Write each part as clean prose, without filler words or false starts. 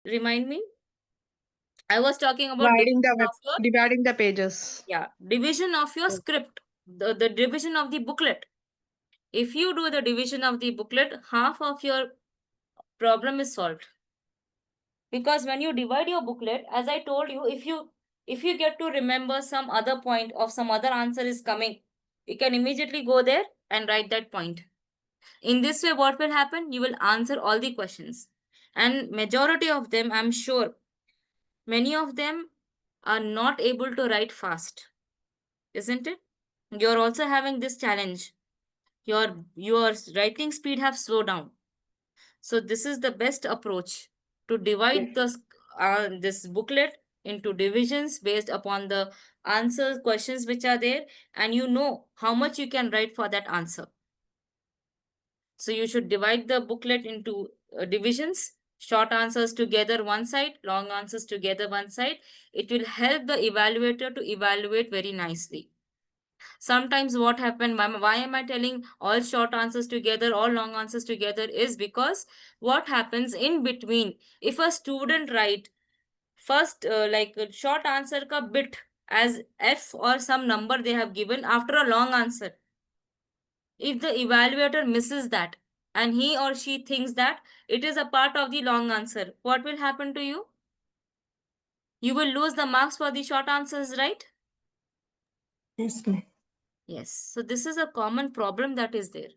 Remind me. I was talking about Dividing the pages. division of your Yes. script, the division of the booklet. If you do the division of the booklet, half of your problem is solved. Because when you divide your booklet, as I told you, if you get to remember some other point of some other answer is coming, you can immediately go there and write that point. In this way, what will happen? You will answer all the questions. And majority of them, I'm sure, many of them are not able to write fast, isn't it? You're also having this challenge. Your writing speed have slowed down. So this is the best approach to divide this booklet into divisions based upon the answer questions which are there, and you know how much you can write for that answer. So you should divide the booklet into divisions, short answers together one side, long answers together one side. It will help the evaluator to evaluate very nicely. Sometimes what happened, why am I telling all short answers together, all long answers together, is because what happens in between, if a student write first like a short answer ka bit as f or some number they have given after a long answer, if the evaluator misses that and he or she thinks that it is a part of the long answer, what will happen to you? You will lose the marks for the short answers, right? Yes, ma'am. Yes. So this is a common problem that is there.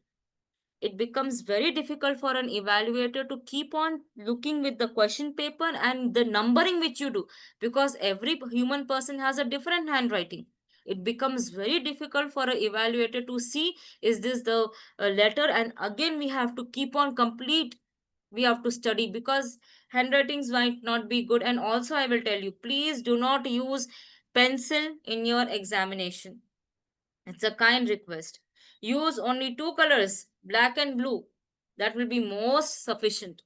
It becomes very difficult for an evaluator to keep on looking with the question paper and the numbering which you do, because every human person has a different handwriting. It becomes very difficult for an evaluator to see is this the letter, and again we have to keep on complete, we have to study because handwritings might not be good. And also I will tell you, please do not use pencil in your examination. It's a kind request. Use only two colors, black and blue. That will be most sufficient.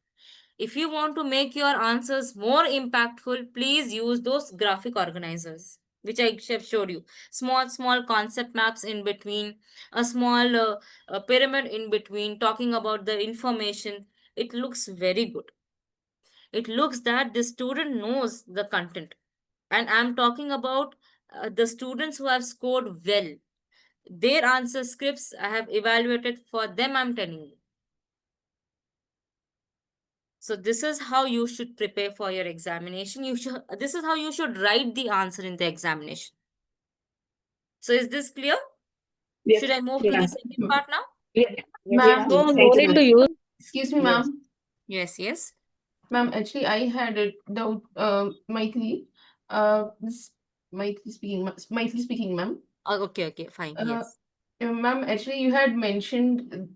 If you want to make your answers more impactful, please use those graphic organizers, which I have showed you. Small concept maps in between, a small pyramid in between, talking about the information. It looks very good. It looks that the student knows the content. And I'm talking about the students who have scored well, their answer scripts I have evaluated for them, I'm telling you. So this is how you should prepare for your examination. This is how you should write the answer in the examination. So is this clear? Should Yes. I move to Yeah. the second part now? Yes, Ma'am, ma'am. no Thank you, need ma'am. to use. Excuse me, Yes. ma'am. Yes. Ma'am, actually, I had a doubt. Maithili, this Maithili speaking, ma'am. Okay, fine. Uh, Yes. Ma'am, actually, you had mentioned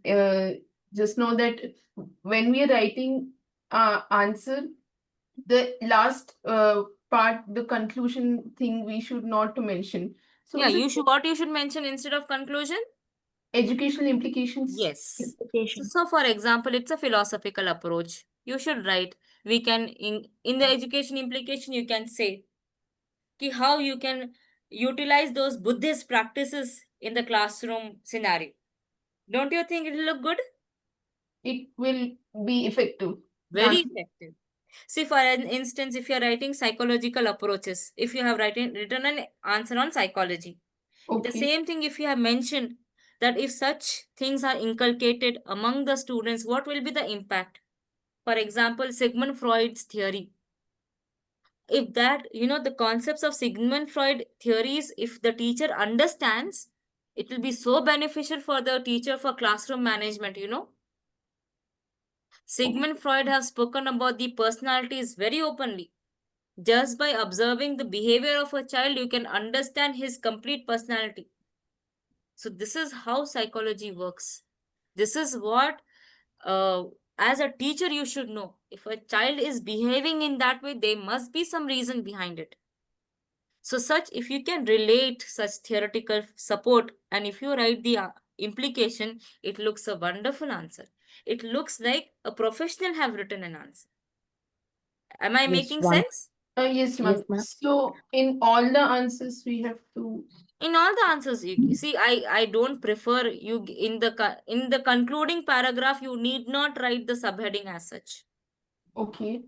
just now that when we are writing answer, the last part, the conclusion thing, we should not to mention. So Yeah, is it what you should mention instead of conclusion? educational implications? Yes. So, Application. so for example, it's a philosophical approach. You should write. We can in the education implication, you can say ki how you can utilize those Buddhist practices in the classroom scenario. Don't you think it will look good? It will be effective. The Very answer. effective. See, for an instance, if you are writing psychological approaches, if you have written an answer on psychology, the Okay. same thing if you have mentioned that if such things are inculcated among the students, what will be the impact? For example, Sigmund Freud's theory. If that, the concepts of Sigmund Freud theories, if the teacher understands, it will be so beneficial for the teacher for classroom management. Sigmund Freud has spoken about the personalities very openly. Just by observing the behavior of a child, you can understand his complete personality. So this is how psychology works. This is what, uh, as a teacher, you should know. If a child is behaving in that way, there must be some reason behind it. So if you can relate such theoretical support, and if you write the implication, it looks a wonderful answer. It looks like a professional have written an answer. Am I Yes, making one. sense? Yes, Yes, ma'am. ma'am. So in all the answers, we have to. In all the answers, you see, I don't prefer you in the concluding paragraph. You need not write the subheading as such. Okay.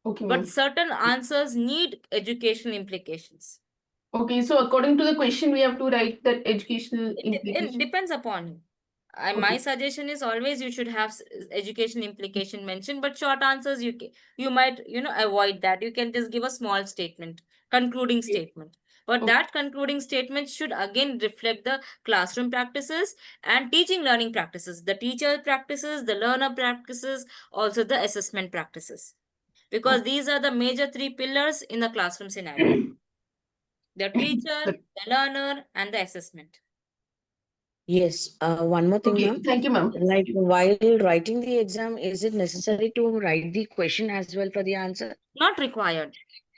Okay, But ma'am. certain answers need educational implications. Okay, so according to the question, we have to write that educational It implication. depends upon you. My suggestion is always you should have education implication mentioned, but short answers you might avoid that. You can just give a small statement, concluding statement. But Okay. that concluding statement should again reflect the classroom practices and teaching learning practices, the teacher practices, the learner practices, also the assessment practices. Because these are the major three pillars in the classroom scenario. The teacher, the learner, and the assessment. Yes, one more thing, Okay, ma'am. thank you, ma'am. Like while writing the exam, is it necessary to write the question as well for the answer? Not required.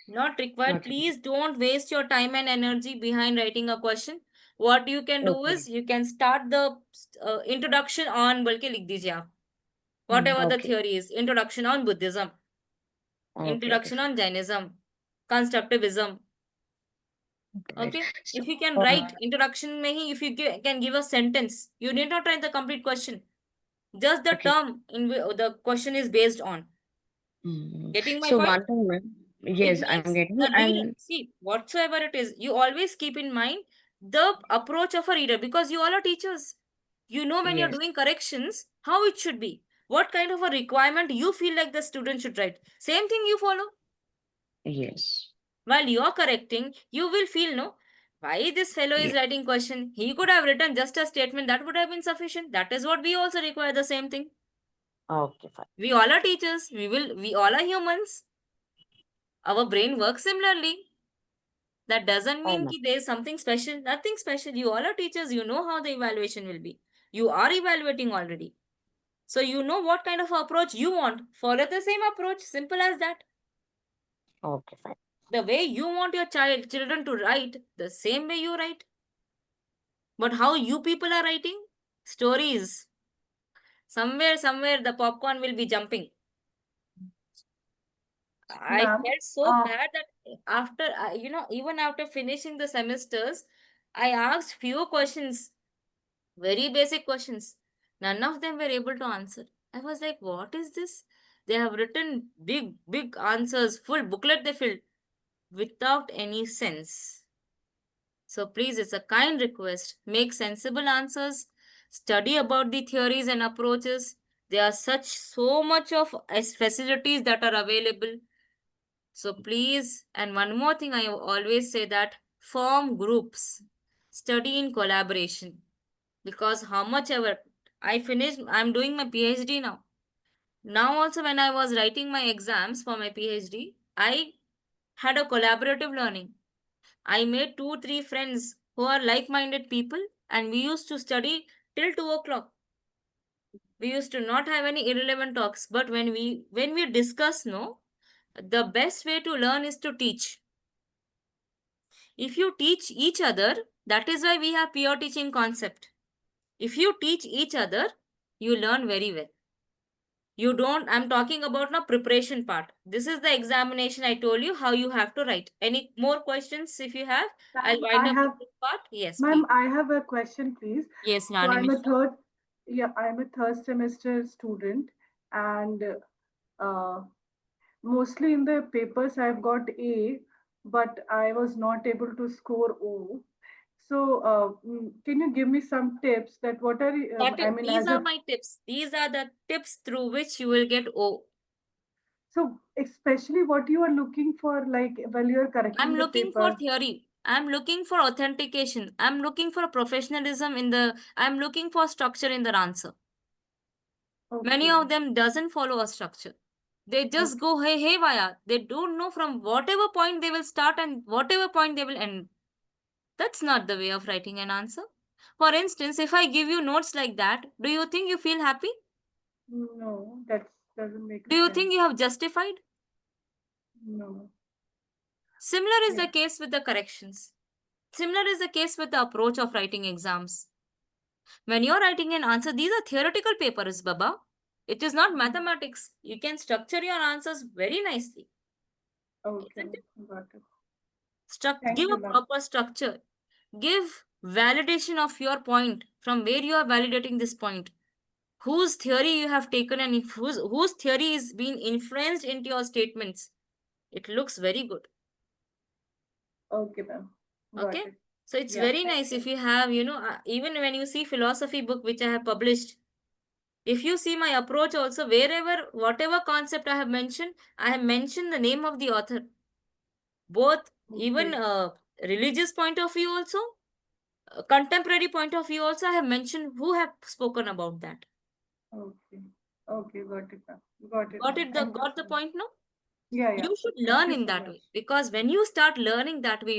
Not required. Not Please don't waste your time and energy behind writing a question. What you can do Okay. is you can start the introduction on balki likh dijiye aap. Whatever the Okay. theory is. Introduction on Buddhism. Okay. Introduction on Jainism. Constructivism. Right. Okay. So, If you can write introduction mein hi, if you can give a sentence, you need not write the complete question. Just the okay. term in the question is based on. Getting my So point? one thing, ma'am. It Yes, I'm means getting the reader, and see, whatsoever it is, you always keep in mind the approach of a reader because you all are teachers. You know when you're yes, doing corrections, how it should be. What kind of a requirement you feel like the student should write. Same thing you follow. yes, While you're correcting, you will feel, no, why this fellow is yes. writing question? He could have written just a statement that would have been sufficient. That is what we also require, the same thing. Okay, fine. We all are teachers. We all are humans. Our brain works similarly. That doesn't Fine, mean ma'am. that there is something special. Nothing special. You all are teachers. You know how the evaluation will be. You are evaluating already. So you know what kind of approach you want. Follow the same approach. Simple as that. Okay, fine. The way you want your children to write, the same way you write. But how you people are writing? Stories. Somewhere the popcorn will be jumping. I Ma'am, felt so bad that after, even after finishing the semesters, I asked few questions, very basic questions. None of them were able to answer. I was like, what is this? They have written big answers, full booklet they filled without any sense. So please, it's a kind request. Make sensible answers. Study about the theories and approaches. There are so much of facilities that are available. So please, and one more thing I always say that form groups, study in collaboration. Because how much ever I finished, I'm doing my PhD now. Now also when I was writing my exams for my PhD, I had a collaborative learning. I made 2-3 friends who are like-minded people and we used to study till 2 o'clock. We used to not have any irrelevant talks, but when we discuss, no, the best way to learn is to teach. If you teach each other, that is why we have peer teaching concept. If you teach each other, you learn very well. You don't, I'm talking about now preparation part. This is the examination I told you how you have to write. Any more questions if you have? I'll wind up with this part. Yes, ma'am, please. I have a question, please. Yes, So Rani Mishra. I'm a third semester student, and mostly in the papers I've got A, but I was not able to score O. So, can you give me some tips that what are, These as are a, my tips. These are the tips through which you will get O. so especially what you are looking for, like while you're correcting I'm the looking for paper? theory. I'm looking for authentication. I'm looking for professionalism I'm looking for structure in the answer. Many Okay. of them doesn't follow a structure. They just go haywire. They don't know from whatever point they will start and whatever point they will end. That's not the way of writing an answer. For instance, if I give you notes like that, do you think you feel happy? No, that doesn't make Do you sense. think you have justified? No. Similar is Yeah. the case with the corrections. Similar is the case with the approach of writing exams. When you're writing an answer, these are theoretical papers, Baba. It is not mathematics. You can structure your answers very nicely. Okay, Isn't it? got it. Give Thank a you, ma'am. proper structure. Give validation of your point from where you are validating this point. Whose theory you have taken and whose theory is being influenced into your statements. It looks very good. Okay, ma'am. Got Okay. it. So it's Yeah, very thank nice you. if you have, even when you see philosophy book which I have published, if you see my approach also, whatever concept I have mentioned the name of the author. Both, even Okay. religious point of view also, contemporary point of view also, I have mentioned who have spoken about that. Okay. Okay, got it, ma'am. Got it, Got ma'am. it? Thank you Got so the much. point, no? Yeah, yeah. You should Thank learn you in so that much. way, because when you start learning that way,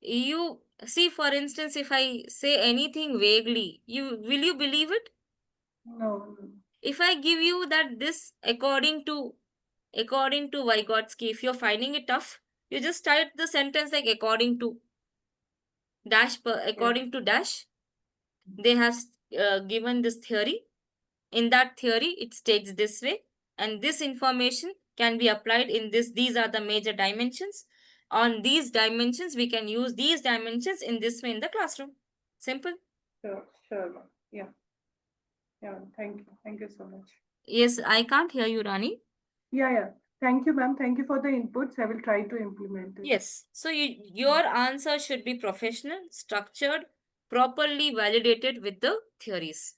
you see, for instance, if I say anything vaguely, will you believe it? No, no. If I give you that this according to Vygotsky, if you're finding it tough, you just start the sentence like according to Yeah. according to dash. They have given this theory. In that theory, it states this way, and this information can be applied in this. These are the major dimensions. On these dimensions, we can use these dimensions in this way in the classroom. Simple. Sure, ma'am. Yeah. Yeah, thank you. Thank you so much. Yes, I can't hear you, Rani. Yeah, yeah. Thank you, ma'am. Thank you for the inputs. I will try to implement it. Yes. So your answer should be professional, structured, properly validated with the theories.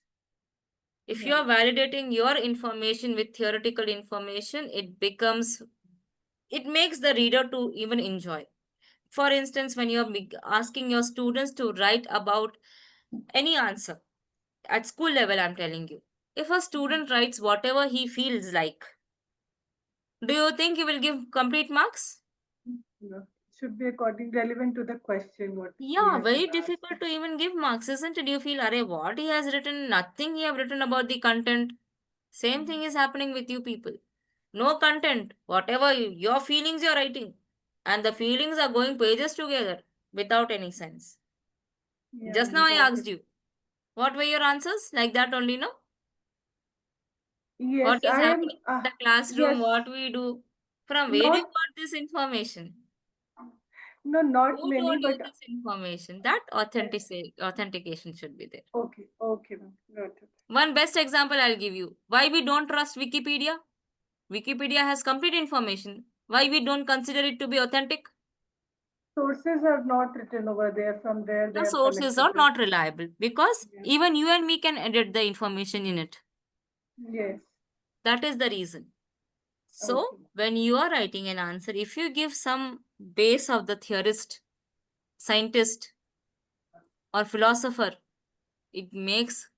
If you Yeah. are validating your information with theoretical information, it makes the reader to even enjoy. For instance, when you're asking your students to write about any answer at school level, I'm telling you, if a student writes whatever he feels like, do you think he will give complete marks? No, it should be according relevant to the question what he Yeah, has very been asked. difficult to even give marks, isn't it? You feel, array, what he has written, nothing he have written about the content. Same thing is happening with you people. No content, whatever your feelings you're writing, and the feelings are going pages together without any sense. Yeah, Just now I got asked it. you, what were your answers? Like that only, no? What Yes, is I am. happening in the classroom, Yes, what we do. From where you not got this information? no, not Who many, told you but this information? That authentication should be there. okay, okay, ma'am. Got it. One best example I'll give you. Why we don't trust Wikipedia? Wikipedia has complete information. Why we don't consider it to be authentic? Sources are not written over there. From there, they The have sources collected are this. not reliable because Yeah. even you and me can edit the information in it. Yes. That is the reason. So, Okay. when you are writing an answer, if you give some base of the theorist, scientist, or philosopher, it makes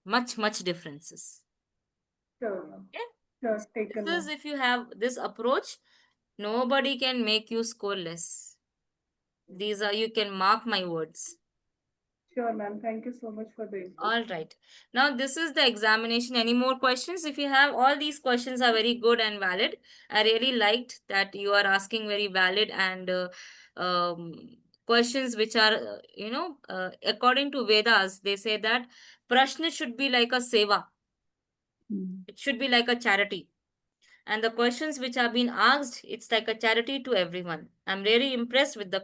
much differences. Sure, ma'am. Okay? Sure, So taken, this is, ma'am. if you have this approach, nobody can make you score less. You can mark my words. Sure, ma'am. Thank you so much for the input. All right. Now this is the examination. Any more questions? If you have, all these questions are very good and valid. I really liked that you are asking very valid and questions which are, according to Vedas, they say that Prashna should be like a seva. It should be like a charity. And the questions which are being asked, it's like a charity to everyone. I'm really impressed with the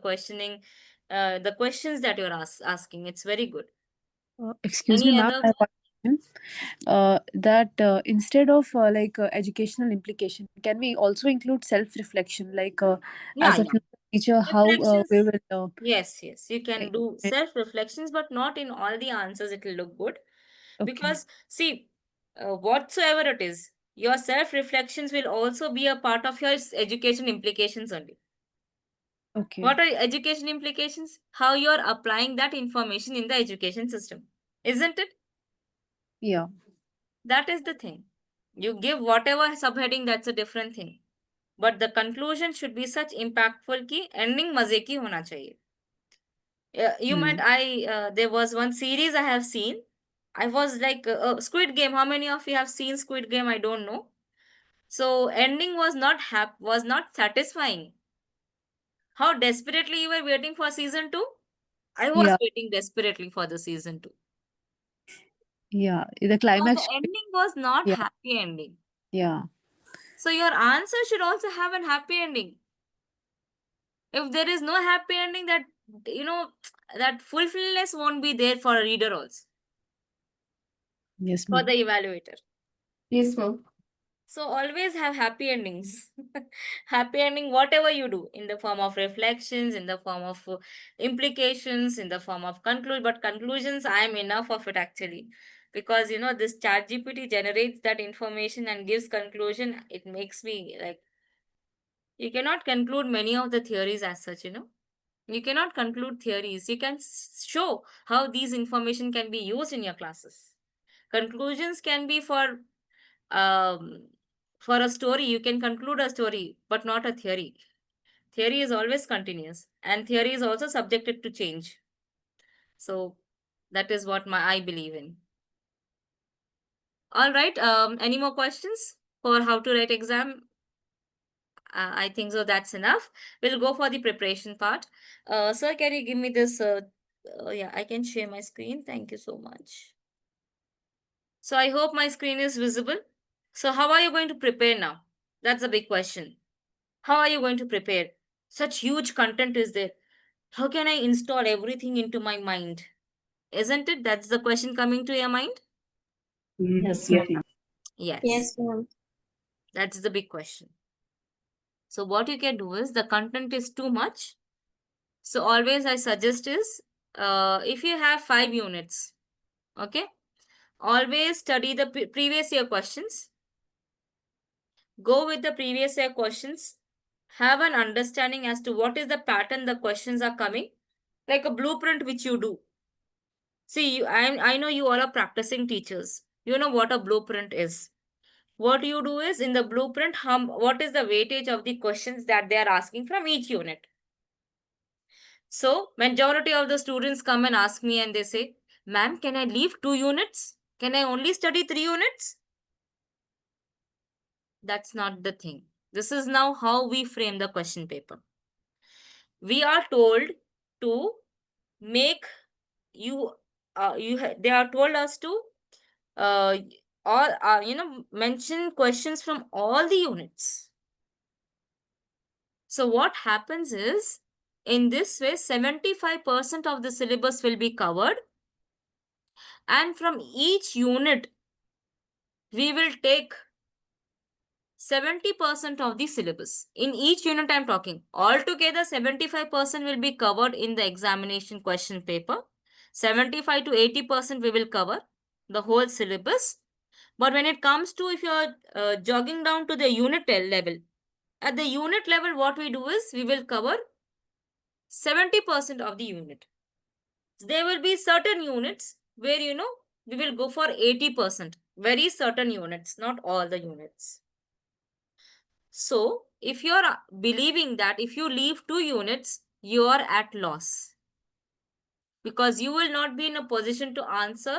the questions that you're asking. It's very good. Excuse me, Any ma'am. other? I have one question. That instead of educational implication, can we also include self-reflection? Yeah, As a yeah. future teacher, how we Reflections. will Yes, yes. You can do eh, self-reflections, but not in all the answers it will look good. okay, Because, see, whatsoever it is, your self-reflections will also be a part of your education implications only. okay, What are education implications? How you are applying that information in the education system. Isn't it? yeah, That is the thing. You give whatever subheading, that's a different thing. But the conclusion should be such impactful ki ending maze ki hona chahiye. There was one series I have seen. I was like, Squid Game. How many of you have seen Squid Game? I don't know. So ending was not satisfying. How desperately you were waiting for season 2? I was yeah, waiting desperately for the season 2. yeah. The So the climax, ending was not yeah, happy ending. yeah, So your answer should also have an happy ending. If there is no happy ending, that fulfillness won't be there for a reader also, yes, for ma'am. the evaluator. Yes, ma'am. So always have happy endings. Happy ending, whatever you do, in the form of reflections, in the form of implications, in the form of conclude. But conclusions, I am enough of it actually, because this chat GPT generates that information and gives conclusion. It makes me like, you cannot conclude many of the theories as such. You cannot conclude theories. You can show how these information can be used in your classes. Conclusions can be um, for a story. You can conclude a story, but not a theory. Theory is always continuous, and theory is also subjected to change. So that is what I believe in. All right. Any more questions for how to write exam? I think so. That's enough. We'll go for the preparation part. Sir, can you give me this? Yeah, I can share my screen. Thank you so much. So I hope my screen is visible. So how are you going to prepare now? That's a big question. How are you going to prepare? Such huge content is there. How can I install everything into my mind? Isn't it? That's the question coming to your mind? Yes, ma'am. Yes. Yes, ma'am. That's the big question. So what you can do is, the content is too much. So always I suggest is, if you have 5 units, okay, always study the previous year questions. Go with the previous year questions. Have an understanding as to what is the pattern the questions are coming, like a blueprint which you do. See, I know you all are practicing teachers. You know what a blueprint is. What you do is, in the blueprint, what is the weightage of the questions that they are asking from each unit. So majority of the students come and ask me and they say, ma'am, can I leave 2 units? Can I only study 3 units? That's not the thing. This is now how we frame the question paper. We are told to make you, they are told us to mention questions from all the units. So what happens is, in this way, 75% of the syllabus will be covered, and from each unit we will take 70% of the syllabus. In each unit I'm talking. Altogether 75% will be covered in the examination question paper. 75 to 80% we will cover the whole syllabus. But when it comes to, if you're jogging down to the unit level, at the unit level what we do is, we will cover 70% of the unit. There will be certain units where, we will go for 80%. Very certain units, not all the units. So, if you are believing that if you leave 2 units, you are at loss. Because you will not be in a position to answer,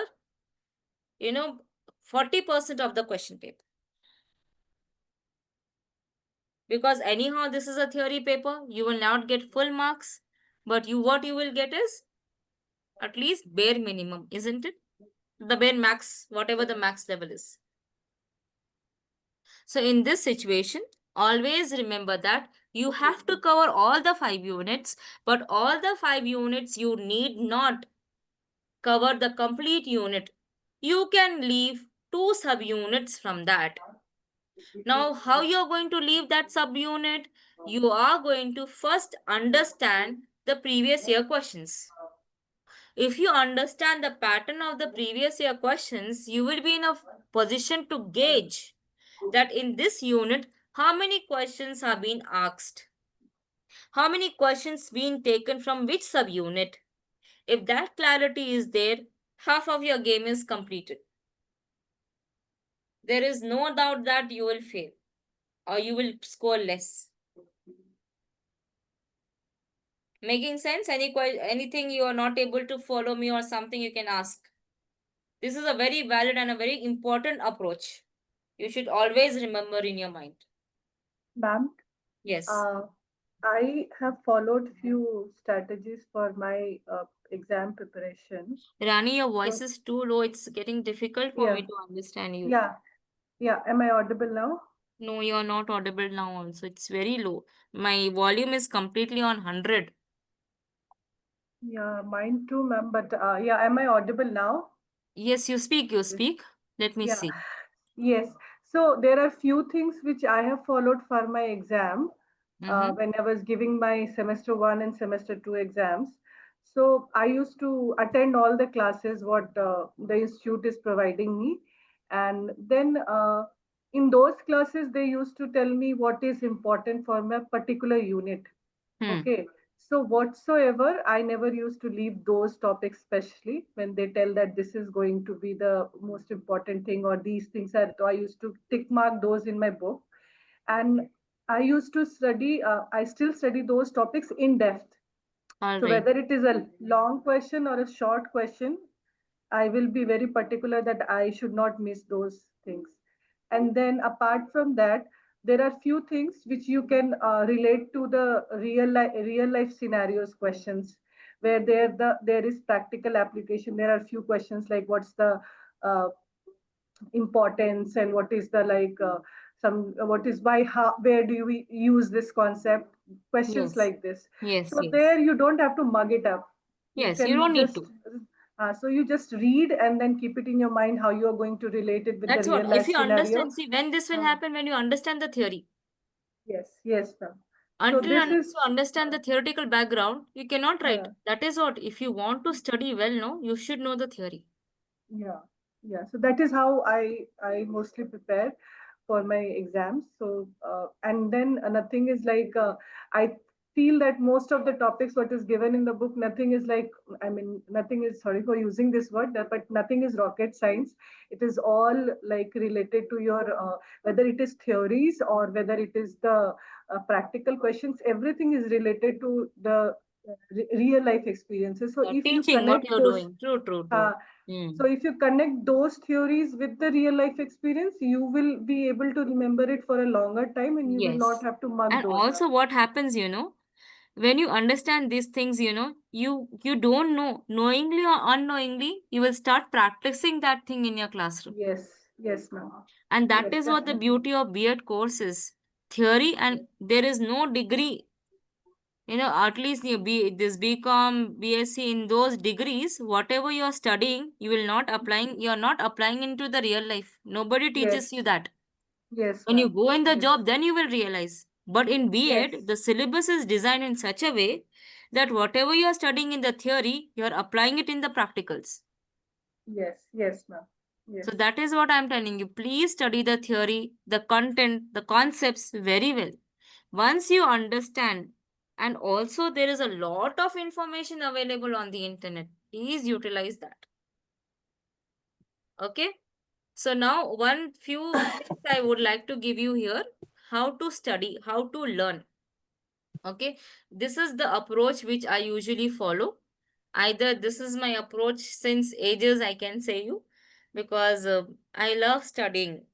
40% of the question paper. Because anyhow, this is a theory paper, you will not get full marks, but what you will get is at least bare minimum, isn't it? The bare max, whatever the max level is. So in this situation, always remember that you have to cover all the 5 units, but all the 5 units you need not cover the complete unit. You can leave 2 subunits from that. Now, how you are going to leave that subunit? You are going to first understand the previous year questions. If you understand the pattern of the previous year questions, you will be in a position to gauge that in this unit, how many questions are being asked? How many questions being taken from which subunit? If that clarity is there, half of your game is completed. There is no doubt that you will fail or you will score less. Making sense? Anything you are not able to follow me or something, you can ask. This is a very valid and a very important approach. You should always remember in your mind. Ma'am, Yes. I have followed few strategies for my exam preparation. Rani, your voice is too low. It's getting difficult for me to understand you. Yeah. Am I audible now? No, you are not audible now also. It's very low. My volume is completely on 100. Yeah, mine too, ma'am. But am I audible now? Yes, you speak. Let me see. Yes. So there are few things which I have followed for my exam Mhm. when I was giving my semester 1 and semester 2 exams. So I used to attend all the classes what the institute is providing me. And then in those classes, they used to tell me what is important for my particular unit. Hmm. Okay. So whatsoever, I never used to leave those topics, especially when they tell that this is going to be the most important thing or these things are, I used to tick mark those in my book. And I used to study, I still study those topics in depth. All So right. whether it is a long question or a short question, I will be very particular that I should not miss those things. And then apart from that, there are few things which you can relate to the real life scenarios questions where there is practical application. There are few questions like what's the uh, importance and what is the like some what is why how where do we use this concept, questions Yes. like this. Yes. So Yes. there you don't have to mug it up. You Yes. You can don't need just to. so you just read and then keep it in your mind how you are going to relate it with the That's what. real If life you scenario. understand, see, when this will happen, when you understand the theory. Yes ma'am. So Until this unless is you understand the theoretical background, you cannot write. uh, That is what. If you want to study well, no, you should know the theory. yeah so that is how I mostly prepare for my exams. So and then nothing is like I feel that most of the topics what is given in the book, nothing is like, I mean, nothing is, sorry for using this word, but nothing is rocket science. It is all like related to your whether it is theories or whether it is the practical questions, everything is related to the real life experiences. So if you Teaching what connect you're those doing. True, true, uh, true. Hmm. so if you connect those theories with the real life experience, you will be able to remember it for a longer time and you will not Yes. have to mug And those up. also what happens, when you understand these things, you don't know, knowingly or unknowingly, you will start practicing that thing in your classroom. Yes, ma'am. And that Yes, is what the definitely. beauty of B.Ed course is. Theory, and there is no degree, at least this BCom, BSc, in those degrees, whatever you are studying, you're not applying into the real life. Nobody Yes, teaches you that. yes, When you ma'am. go in the Yes, job, then you will realize. But in yes, B.Ed, the syllabus is designed in such a way that whatever you are studying in the theory, you are applying it in the practicals. yes, ma'am. Yes, So that is what I'm telling you. Please study the theory, the content, the concepts very well. Once you understand, and also there is a lot of information available on the internet. Please utilize that. Okay? So now one few tips I would like to give you here. How to study, how to learn. Okay? This is the approach which I usually follow. Either this is my approach since ages, I can say you, because I love studying.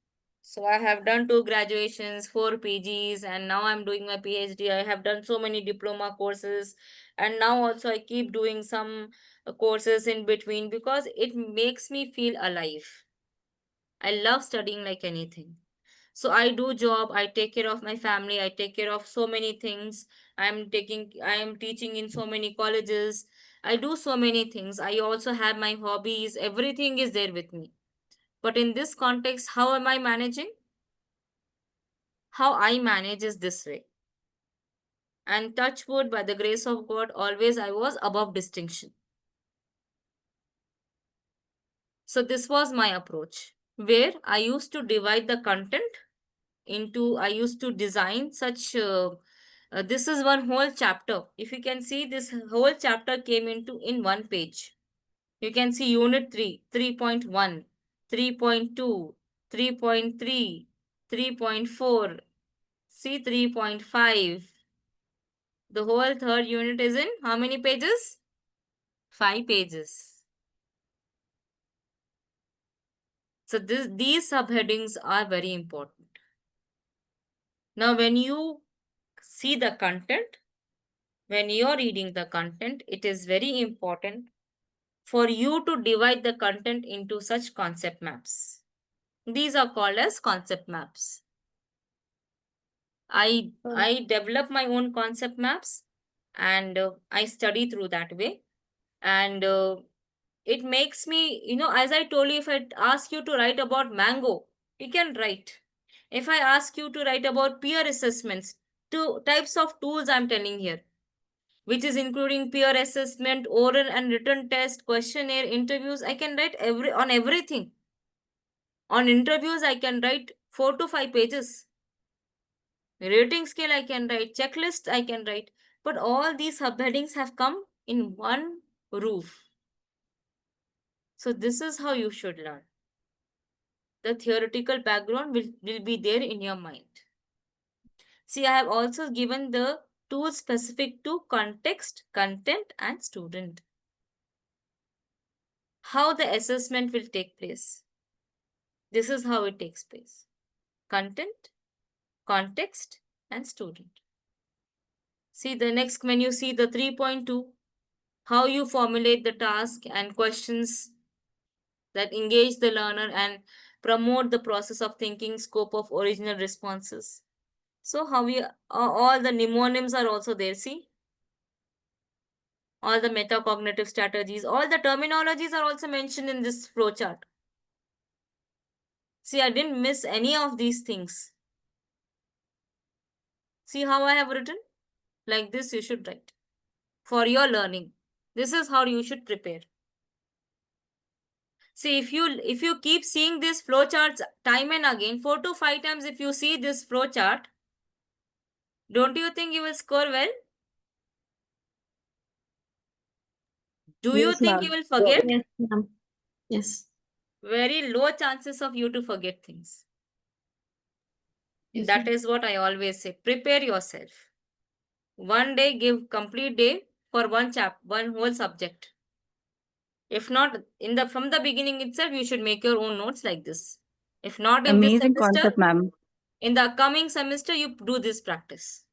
So I have done 2 graduations, 4 PGs, and now I'm doing my PhD. I have done so many diploma courses, and now also I keep doing some courses in between because it makes me feel alive. I love studying like anything. So I do job, I take care of my family, I take care of so many things. I am teaching in so many colleges. I do so many things. I also have my hobbies. Everything is there with me. But in this context, how am I managing? How I manage is this way. And touch wood, by the grace of God, always I was above distinction. So this was my approach, where I used to divide the content I used to design such this is one whole chapter. If you can see, this whole chapter came into in one page. You can see unit 3, 3.1, 3.2, 3.3, 3.4, see 3.5. The whole third unit is in how many pages? 5 pages. So these subheadings are very important. Now when you see the content, when you're reading the content, it is very important for you to divide the content into such concept maps. These are called as concept maps. I develop my own concept maps, and I study through that way. And it makes me, as I told you, if I ask you to write about mango, you can write. If I ask you to write about peer assessments, two types of tools I'm telling here, which is including peer assessment, oral and written test, questionnaire, interviews, I can write on everything. On interviews, I can write 4 to 5 pages. Rating scale, I can write. Checklist, I can write. But all these subheadings have come in one roof. So this is how you should learn. The theoretical background will be there in your mind. See, I have also given the tools specific to context, content, and student. How the assessment will take place. This is how it takes place. Content, context, and student. See the next, when you see the 3.2, how you formulate the task and questions that engage the learner and promote the process of thinking, scope of original responses. So how we, all the mnemonics are also there, see? All the metacognitive strategies, all the terminologies are also mentioned in this flowchart. See, I didn't miss any of these things. See how I have written? Like this you should write. For your learning. This is how you should prepare. See, if you keep seeing these flowcharts time and again, 4 to 5 times if you see this flowchart, don't you think you will score well? Do you Yes, think you ma'am. will forget? Yes, ma'am. Yes. Very low chances of you to forget things. Yes, That ma'am. is what I always say. Prepare yourself. One day, give complete day for one whole subject. If not, from the beginning itself, you should make your own notes like this. If not in this Amazing semester, concept, ma'am. in the upcoming semester, you do this practice.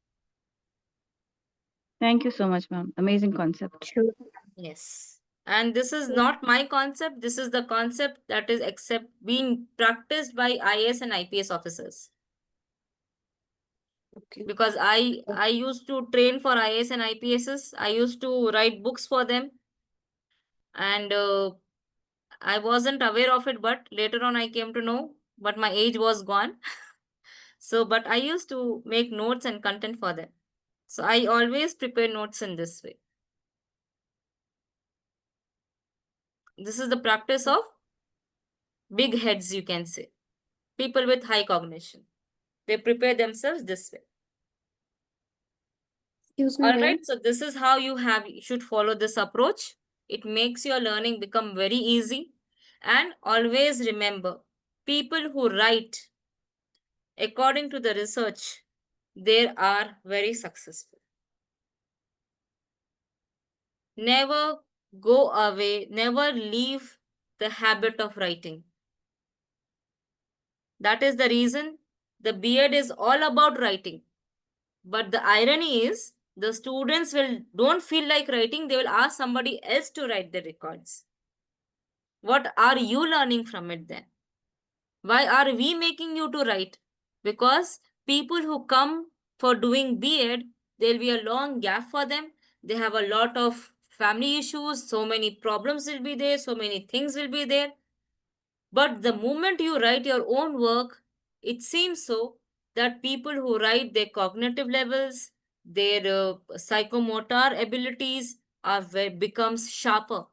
Thank you so much, ma'am. Amazing concept. Sure. Yes. And this is not my concept. This is the concept that is being practiced by IAS and IPS officers. Okay. Because I used to train for IAS and IPSs. I used to write books for them. And I wasn't aware of it, but later on I came to know, but my age was gone. So, but I used to make notes and content for them. So I always prepare notes in this way. This is the practice of big heads, you can say. People with high cognition. They prepare themselves this way. Excuse me, All ma'am. right, so this is how you should follow this approach. It makes your learning become very easy. And always remember, people who write, according to the research, they are very successful. Never go away, never leave the habit of writing. That is the reason the B.Ed is all about writing. But the irony is, the students don't feel like writing, they will ask somebody else to write the records. What are you learning from it then? Why are we making you to write? Because people who come for doing B.Ed, there'll be a long gap for them. They have a lot of family issues, so many problems will be there, so many things will be there. But the moment you write your own work, it seems so that people who write their cognitive levels, their psychomotor abilities becomes sharper.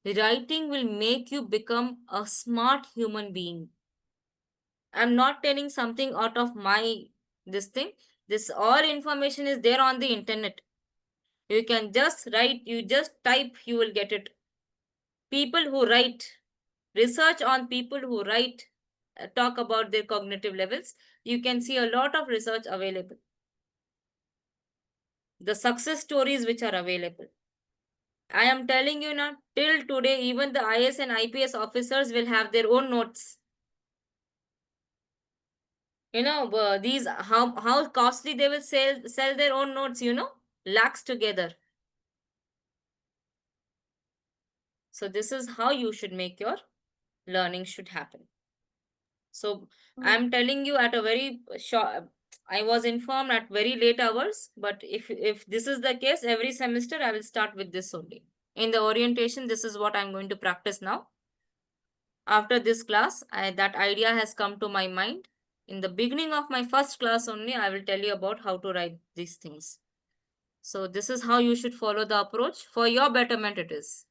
Writing will make you become a smart human being. I'm not telling something out of this thing. This all information is there on the internet. You can just write, you just type, you will get it. People who write, research on people who write, talk about their cognitive levels. You can see a lot of research available. The success stories which are available. I am telling you now, till today, even the IAS and IPS officers will have their own notes. You know, these how costly they will sell their own notes, you know, lakhs together. So this is how you should make your learning should happen. So I'm telling you at a very short, I was informed at very late hours, but if this is the case, every semester I will start with this only. In the orientation, this is what I'm going to practice now. After this class, that idea has come to my mind. In the beginning of my first class only, I will tell you about how to write these things. So this is how you should follow the approach. For your betterment it is.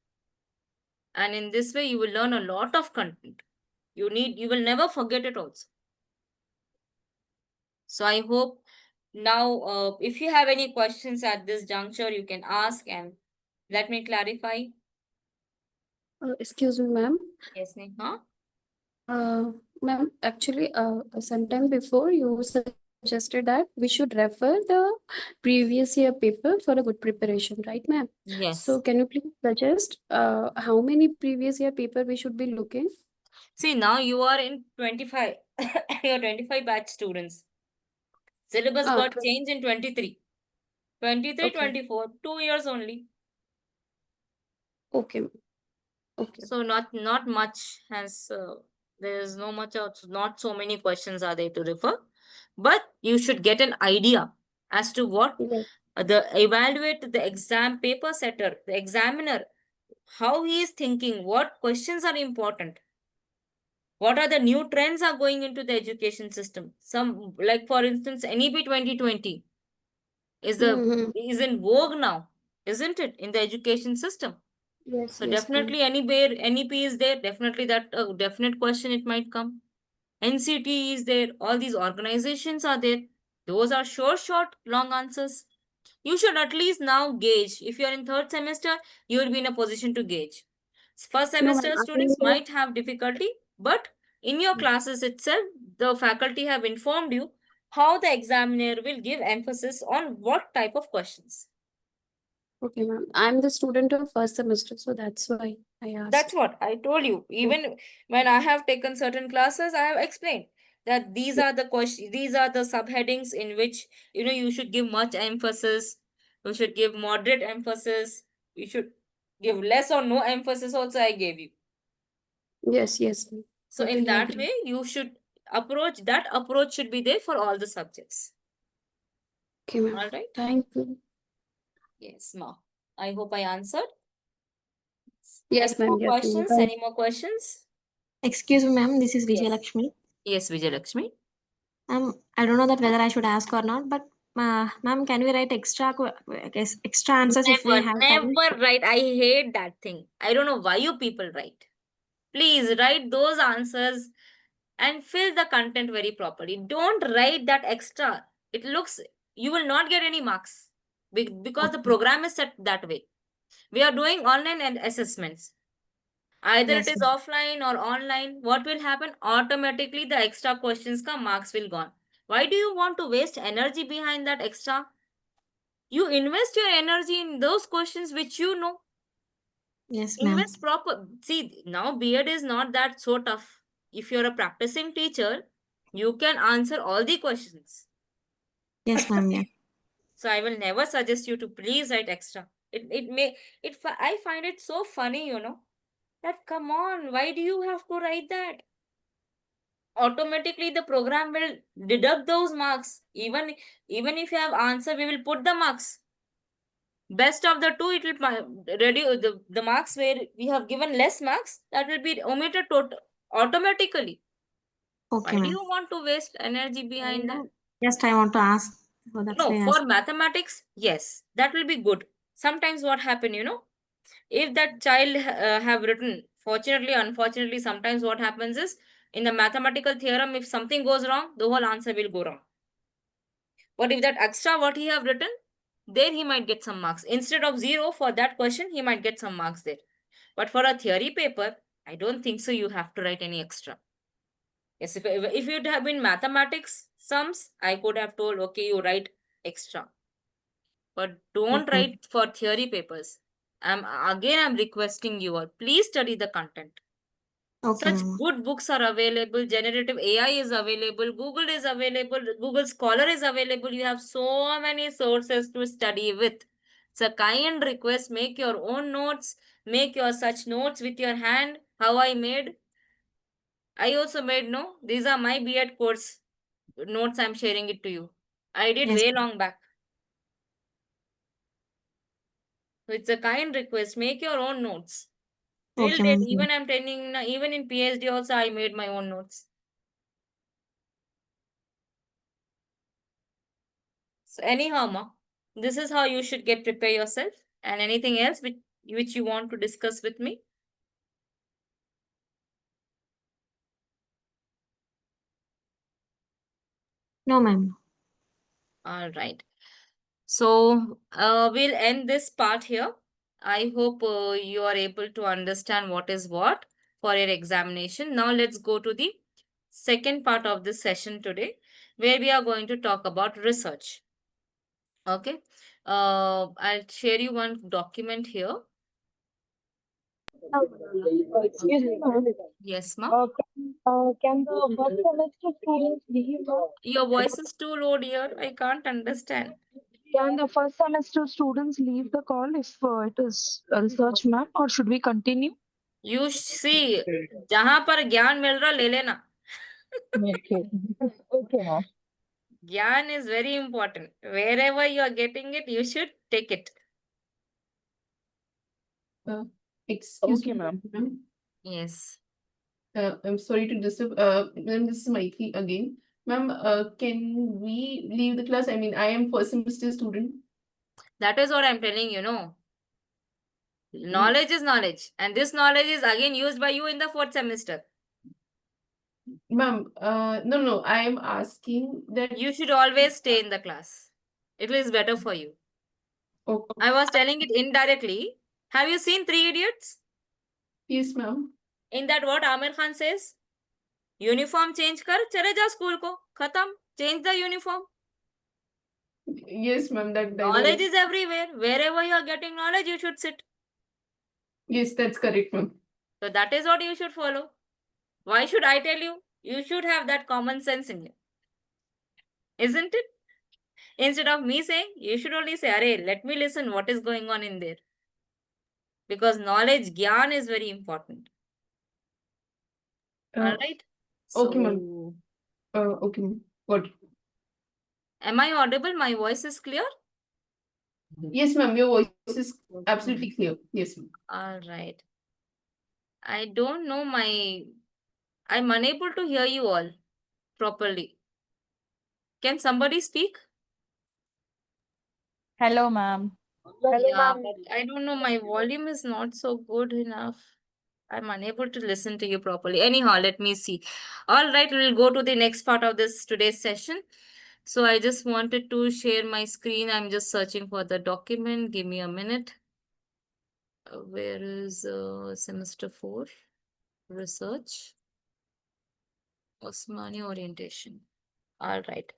And in this way, you will learn a lot of content. You will never forget it also. So I hope now, if you have any questions at this juncture, you can ask and let me clarify. Excuse me, ma'am. Yes, Neha? Ma'am, actually, sometime before you suggested that we should refer the previous year paper for a good preparation, right, ma'am? Yes. So can you please suggest how many previous year paper we should be looking? See, now you are in 25. You're 25 batch students. Syllabus Ah, got 20. changed in 23. 23, Okay. 24. 2 years only. Okay. Okay. So not much has, there is no much, not so many questions are there to refer. But you should get an idea as to what Yes. evaluate the exam paper setter, the examiner, how he is thinking, what questions are important, what are the new trends are going into the education system. Some, like for instance, NEP 2020 is Mm-hmm. is in vogue now, isn't it, in the education system? Yes, So yes, ma'am. definitely anywhere NEP is there, definitely that definite question it might come. NCT is there, all these organizations are there. Those are short, long answers. You should at least now gauge. If you are in third semester, you will be in a position to gauge. First No, ma'am. semester students might have difficulty, but in your classes itself, the faculty have informed you how the examiner will give emphasis on what type of questions. Okay, ma'am. I'm the student of first semester, so that's why I asked. That's what I told you. Even when I have taken certain classes, I have explained that these are the questions, these are the subheadings in which you should give much emphasis. You should give moderate emphasis. You should give less or no emphasis. Also, I gave you. Yes, yes, ma'am. So in Totally that agree. way, you should approach. That approach should be there for all the subjects. Okay, ma'am. All right. Thank you. Yes, ma. I hope I answered. Yes, Any more ma'am. Yes, ma'am. questions? Thank- Any more questions? Excuse me, ma'am. This is Yes. Vijayalakshmi. Yes, Vijayalakshmi. I don't know that whether I should ask or not, but ma'am, can we write extra answers if we Never, have time? never write. I hate that thing. I don't know why you people write. Please write those answers and fill the content very properly. Don't write that extra. It looks, you will not get any marks because the Okay. program is set that way. We are doing online and assessments. Either Yes, it is ma'am. offline or online. What will happen? Automatically the extra questions ka marks will gone. Why do you want to waste energy behind that extra? You invest your energy in those questions which you know. Yes, ma'am. Invest proper. See, now B.Ed is not that so tough. If you're a practicing teacher, you can answer all the questions. Yes, ma'am. Yeah. So I will never suggest you to please write extra. I find it so funny, that come on, why do you have to write that? Automatically the program will deduct those marks. Even if you have answer, we will put the marks. Best of the two, it will reduce the marks where we have given less marks, that will be omitted automatically. Okay, Why do ma'am. you want to waste energy behind that? No, just I want to ask. So that's No, why I for asked. mathematics, yes, that will be good. Sometimes what happen, if that child have written, fortunately, unfortunately, sometimes what happens is, in the mathematical theorem, if something goes wrong, the whole answer will go wrong. But if that extra what he have written, there he might get some marks. Instead of 0 for that question, he might get some marks there. But for a theory paper, I don't think so you have to write any extra. Yes, if it would have been mathematics sums, I could have told, okay, you write extra. But don't Okay. write for theory papers. I'm requesting you all, please study the content. Okay, Such ma'am. good books are available. Generative AI is available. Google is available. Google Scholar is available. You have so many sources to study with. It's a kind request. Make your own notes. Make your such notes with your hand. How I made. I also made, no. These are my B.Ed course notes. I'm sharing it to you. I did Yes. way long back. So it's a kind request. Make your own notes. Till Okay, date, ma'am. even I'm telling, even in PhD also, I made my own notes. So anyhow, ma, this is how you should get prepare yourself. And anything else which you want to discuss with me? No, ma'am. All right. So we'll end this part here. I hope you are able to understand what is what for your examination. Now let's go to the second part of this session today, where we are going to talk about research. Okay. I'll share you one document here. Excuse me, ma'am. Yes, ma'am. Can the first semester students leave? Your voice is too low, dear. I can't understand. Can the first semester students leave the call if it is a research, ma'am, or should we continue? You see, जहां पर ज्ञान मिल रहा ले लेना. Okay. Okay, ma'am. Gyan is very important. Wherever you are getting it, you should take it. Excuse Okay, me, ma'am. ma'am. Yes. I'm sorry to disturb. Ma'am, this is Maitri again. Ma'am, can we leave the class? I mean, I am first semester student. That is what I'm telling you, no. Knowledge is knowledge. And this knowledge is again used by you in the fourth semester. Ma'am, no, I am asking that. You should always stay in the class. It is better for you. Oh, I was telling it indirectly. Have you seen Three Idiots? yes, ma'am. In that what Amir Khan says? Uniform change kar, chale ja school ko. Khatam. Change the uniform. Yes, ma'am, that dialogue. Knowledge is everywhere. Wherever you are getting knowledge, you should sit. Yes, that's correct, ma'am. So that is what you should follow. Why should I tell you? You should have that common sense in you. Isn't it? Instead of me saying, you should only say, Arey, let me listen what is going on in there. Because knowledge, gyan is very important. Alright? Okay, ma'am. Okay, ma'am. What? Am I audible? My voice is clear? Yes, ma'am, your voice is absolutely clear. Yes, ma'am. Alright. I don't know I'm unable to hear you all properly. Can somebody speak? Hello, ma'am. Yeah, but I don't know. My volume is not so good enough. I'm unable to listen to you properly. Anyhow, let me see. All right, we'll go to the next part of this today's session. So I just wanted to share my screen. I'm just searching for the document. Give me a minute. Where is semester 4 research? Osmani orientation. All right.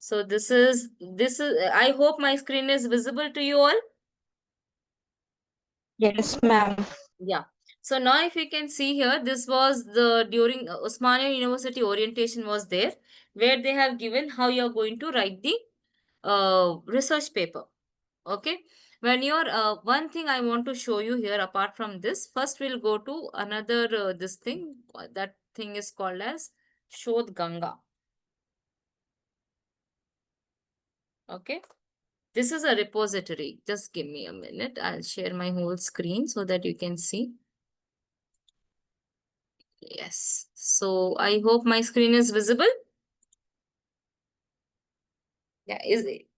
So this is, I hope my screen is visible to you all. Yes, ma'am. Yeah. So now if you can see here, this was during Osmania University orientation was there, where they have given how you're going to write the research paper. Okay. When you're, one thing I want to show you here, apart from this, first we'll go to another, this thing, that thing is called as Shodh Ganga. Okay. This is a repository. Just give me a minute. I'll share my whole screen so that you can see. Yes. So I hope my screen is visible. Yeah,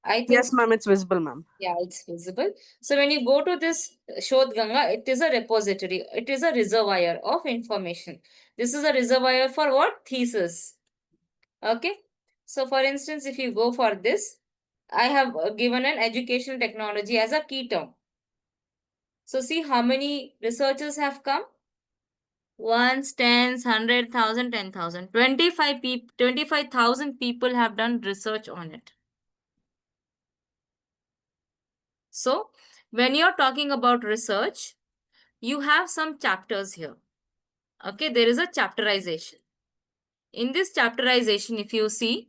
I think. Yes, ma'am, it's visible, ma'am. Yeah, it's visible. So when you go to this Shodh Ganga, it is a repository. It is a reservoir of information. This is a reservoir for what? Thesis. Okay. So for instance, if you go for this, I have given an educational technology as a key term. So see how many researchers have come? Ones, tens, 100,000, 10,000. 25,000 people have done research on it. So when you're talking about research, you have some chapters here. Okay, there is a chapterization. In this chapterization, if you see,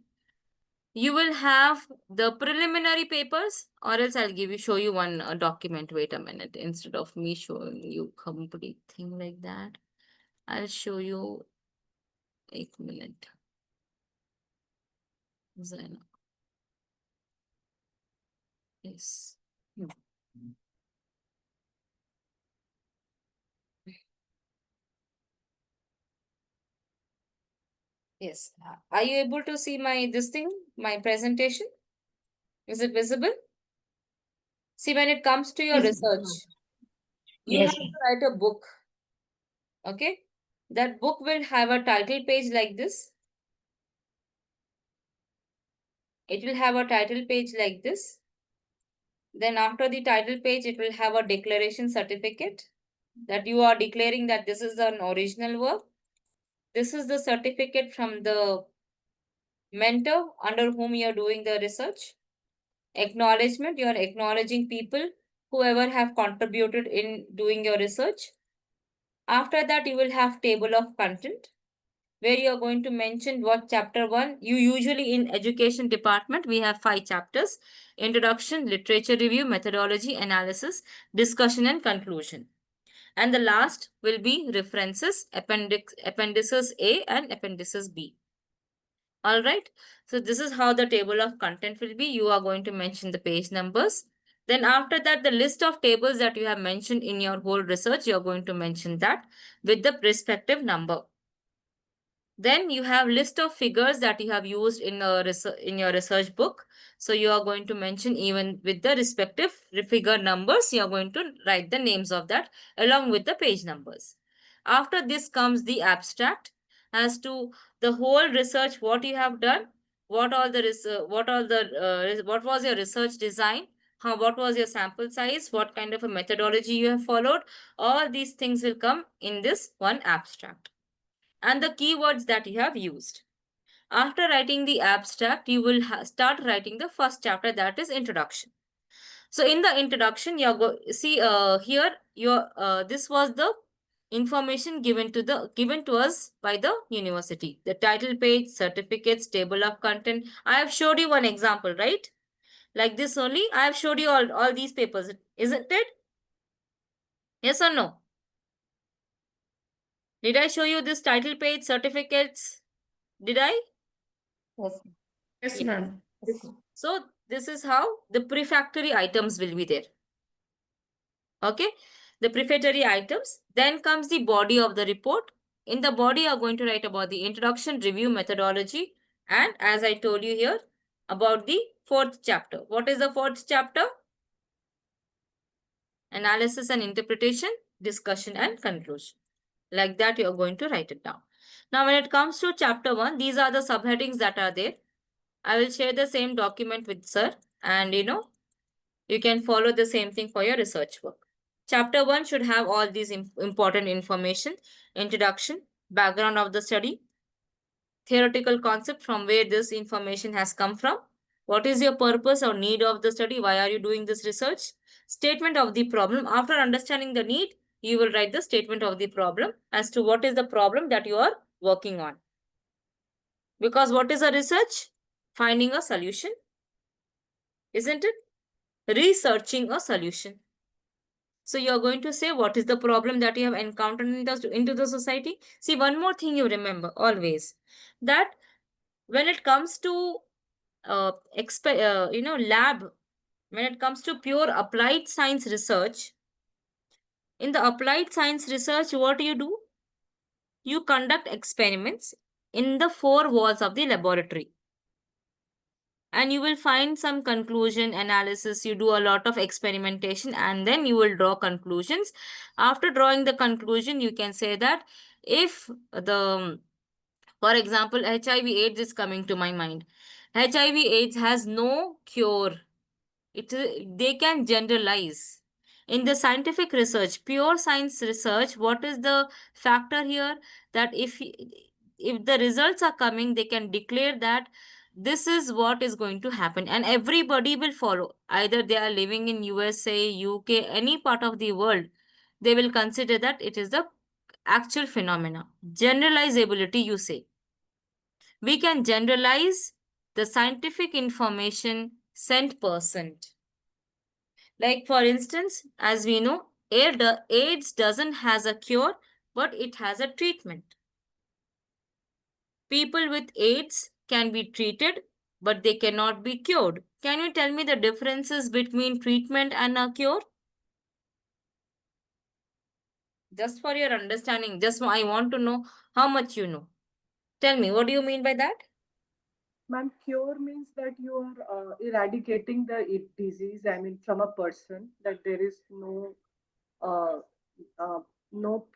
you will have the preliminary papers, or else I'll show you one document. Wait a minute. Instead of me showing you complete thing like that, I'll show you. 1 minute. Zaina. Yes. Yes. Are you able to see my this thing? my presentation? Is it visible? See, when it comes to your Yes, research, you Yes. have to write a book. Okay? That book will have a title page like this. It will have a title page like this. Then after the title page, it will have a declaration certificate that you are declaring that this is an original work. This is the certificate from the mentor under whom you are doing the research. Acknowledgement, you are acknowledging people, whoever have contributed in doing your research. After that, you will have table of content, where you are going to mention what chapter 1. You usually in education department, we have 5 chapters: introduction, literature review, methodology, analysis, discussion, and conclusion. And the last will be references, appendices A and appendices B. All right. So this is how the table of content will be. You are going to mention the page numbers. Then after that, the list of tables that you have mentioned in your whole research, you are going to mention that with the respective number. Then you have list of figures that you have used in your research book. So you are going to mention even with the respective figure numbers, you are going to write the names of that along with the page numbers. After this comes the abstract as to the whole research, what you have done, what was your research design, what was your sample size, what kind of a methodology you have followed. All these things will come in this one abstract, and the keywords that you have used. After writing the abstract, you will start writing the first chapter, that is introduction. So in the introduction, you go see here your this was the information given to us by the university. The title page, certificates, table of content. I have showed you one example, right? Like this only. I have showed you all these papers, isn't it? Yes or no? Did I show you this title page, certificates? Did I? Yes. Yes, Yeah. ma'am. So this is how the prefatory items will be there. Okay, the prefatory items. Then comes the body of the report. In the body, you are going to write about the introduction, review, methodology, and as I told you here, about the 4th chapter. What is the 4th chapter? Analysis and interpretation, discussion, and conclusion. Like that, you are going to write it down. Now, when it comes to chapter 1, these are the subheadings that are there. I will share the same document with sir, and you can follow the same thing for your research work. Chapter 1 should have all these important information: introduction, background of the study, theoretical concept from where this information has come from, what is your purpose or need of the study, why are you doing this research, statement of the problem. After understanding the need, you will write the statement of the problem as to what is the problem that you are working on. Because what is a research? Finding a solution, isn't it? Researching a solution. So you are going to say what is the problem that you have encountered into the society. See, one more thing you remember always, that when it comes to lab, when it comes to pure applied science research, in the applied science research, what do? You conduct experiments in the 4 walls of the laboratory. And you will find some conclusion analysis. You do a lot of experimentation and then you will draw conclusions. After drawing the conclusion, you can say that if for example, HIV AIDS is coming to my mind. HIV AIDS has no cure. They can generalize. In the scientific research, pure science research, what is the factor here? That if the results are coming, they can declare that this is what is going to happen and everybody will follow. Either they are living in USA, UK, any part of the world, they will consider that it is the actual phenomena. Generalizability, you say. We can generalize the scientific information %. Like for instance, as we know, AIDS doesn't has a cure, but it has a treatment. People with AIDS can be treated, but they cannot be cured. Can you tell me the differences between treatment and a cure? Just for your understanding, I want to know how much you know. Tell me, what do you mean by that? Ma'am, cure means that you are eradicating the disease, I mean, from a person, that there is uh, uh, no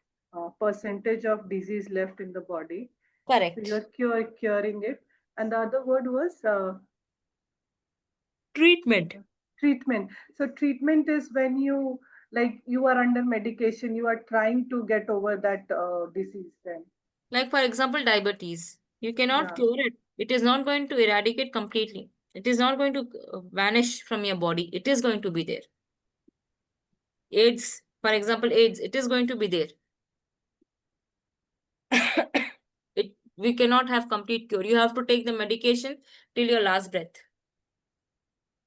percentage of disease left in the body. So you are Correct. curing it. And the other word was Treatment. treatment. So treatment is when you, like, you are under medication, you are trying to get over that disease then. Like for example, diabetes. You cannot Yeah. cure it. It is not going to eradicate completely. It is not going to vanish from your body. It is going to be there. AIDS, for example, AIDS, it is going to be there. We cannot have complete cure. You have to take the medication till your last breath.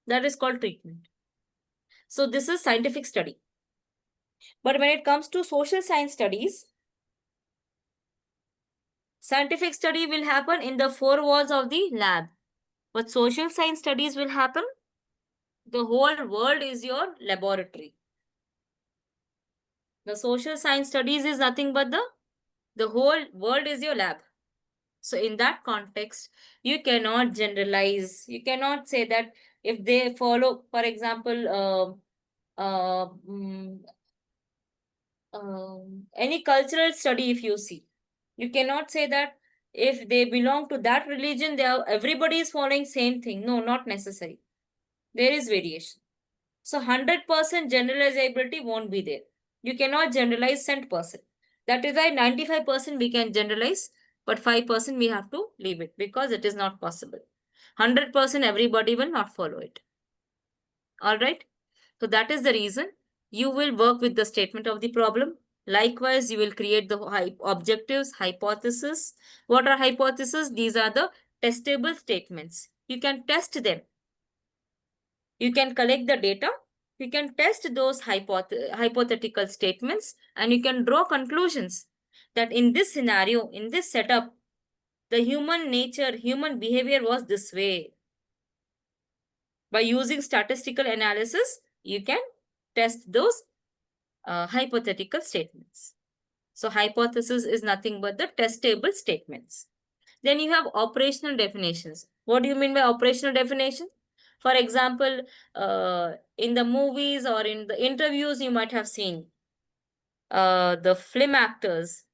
That is called treatment. So this is scientific study. But when it comes to social science studies, scientific study will happen in the four walls of the lab. But social science studies will happen, the whole world is your laboratory. The social science studies is nothing but the whole world is your lab. So in that context, you cannot generalize. You cannot say that if they follow, for example, any cultural study, if you see, you cannot say that if they belong to that religion, everybody is following same thing. No, not necessary. There is variation. So 100% generalizability won't be there. You cannot generalize 100%. That is why 95% we can generalize, but 5% we have to leave it because it is not possible. 100% everybody will not follow it. All right. So that is the reason you will work with the statement of the problem. Likewise, you will create the objectives, hypothesis. What are hypotheses? These are the testable statements. You can test them. You can collect the data. You can test those hypothetical statements and you can draw conclusions that in this scenario, in this setup, the human nature, human behavior was this way. By using statistical analysis, you can test those hypothetical statements. So hypothesis is nothing but the testable statements. Then you have operational definitions. What do you mean by operational definition? For example, in the movies or in the interviews, you might have seen the film actors,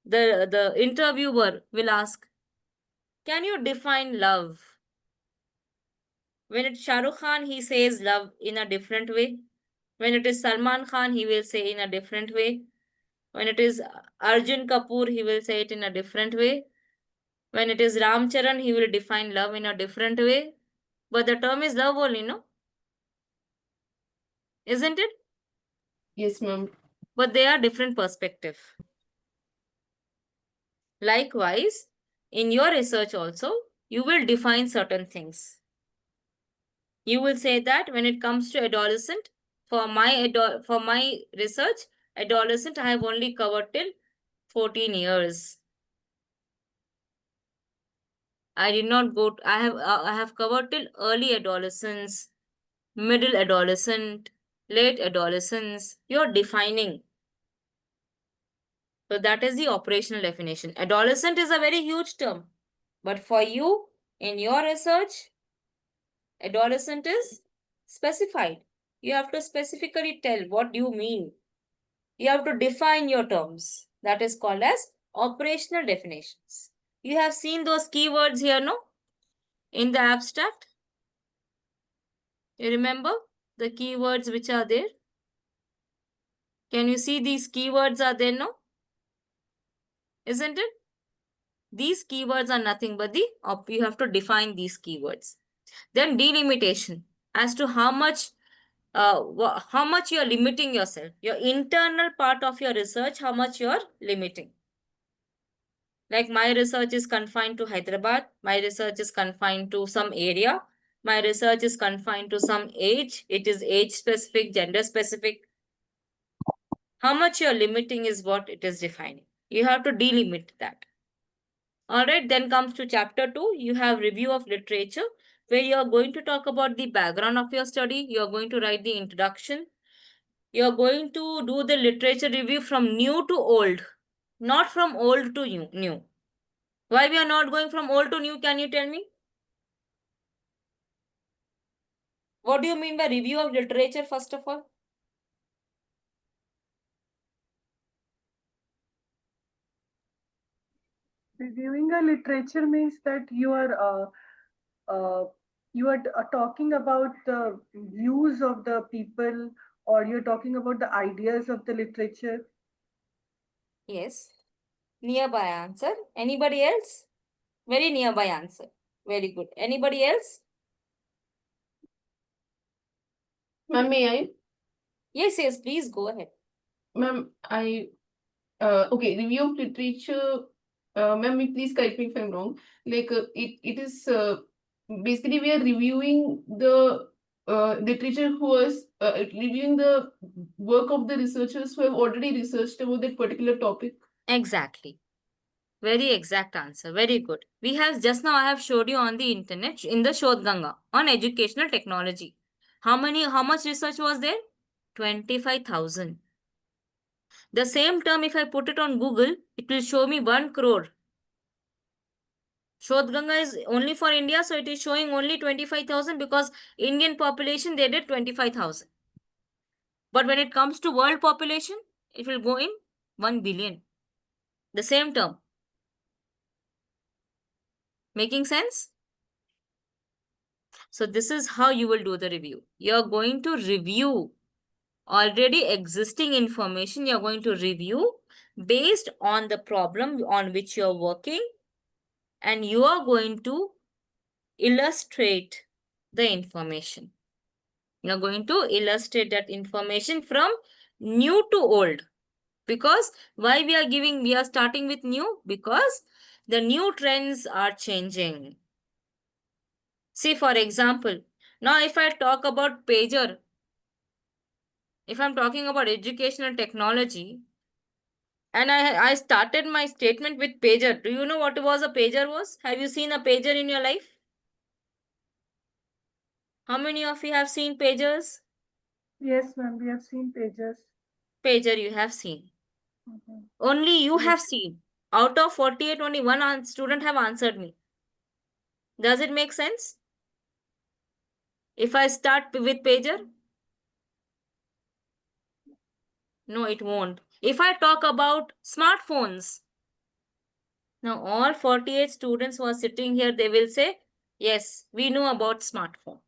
the interviewer will ask, can you define love? When it's Shah Rukh Khan, he says love in a different way. When it is Salman Khan, he will say in a different way. When it is Arjun Kapoor, he will say it in a different way. When it is Ram Charan, he will define love in a different way. But the term is love only, no? Isn't it? Yes, ma'am. But they are different perspective. Likewise, in your research also, you will define certain things. You will say that when it comes to adolescent, for my research, adolescent I have only covered till 14 years. I did not go. I have covered till early adolescence, middle adolescent, late adolescence. You're defining. So that is the operational definition. Adolescent is a very huge term, but for you in your research, adolescent is specified. You have to specifically tell what you mean. You have to define your terms. That is called as operational definitions. You have seen those keywords here, no? In the abstract. You remember the keywords which are there? Can you see these keywords are there, no? Isn't it? These keywords are nothing but you have to define these keywords. Then delimitation as to how much you are limiting yourself. Your internal part of your research, how much you are limiting. Like my research is confined to Hyderabad. My research is confined to some area. My research is confined to some age. It is age specific, gender specific. How much you're limiting is what it is defining. You have to delimit that. All right, then comes to chapter 2. You have review of literature, where you are going to talk about the background of your study. You are going to write the introduction. You are going to do the literature review from new to old, not from old to new. Why we are not going from old to new, can you tell me? What do you mean by review of literature, first of all? Reviewing a literature means that you are talking about the views of the people, or you're talking about the ideas of the literature. Yes. Nearby answer. Anybody else? Very nearby answer. Very good. Anybody else? Ma'am, may I? Yes, yes, please go ahead. Ma'am, okay, review of literature. Ma'am, please correct me if I'm wrong. Like, it is basically we are reviewing the literature who was reviewing the work of the researchers who have already researched about that particular topic. Exactly. Very exact answer. Very good. We have just now, I have showed you on the internet in the Shodh Ganga on educational technology. How much research was there? 25,000. The same term, if I put it on Google, it will show me 1 crore. Shodh Ganga is only for India, so it is showing only 25,000 because Indian population, they did 25,000. But when it comes to world population, it will go in 1 billion. The same term. Making sense? So this is how you will do the review. You're going to review already existing information. You're going to review based on the problem on which you're working, and you are going to illustrate the information. You're going to illustrate that information from new to old. Because why we are starting with new? Because the new trends are changing. See, for example, now if I talk about pager, if I'm talking about educational technology, and I started my statement with pager. Do you know what was a pager was? Have you seen a pager in your life? How many of you have seen pagers? Yes, ma'am, we have seen pages. Pager you have seen. Mhm. Only you Yes. have seen. Out of 48, only one student have answered me. Does it make sense? If I start with pager? No, it won't. If I talk about smartphones, now all 48 students who are sitting here, they will say, yes, we know about smartphone.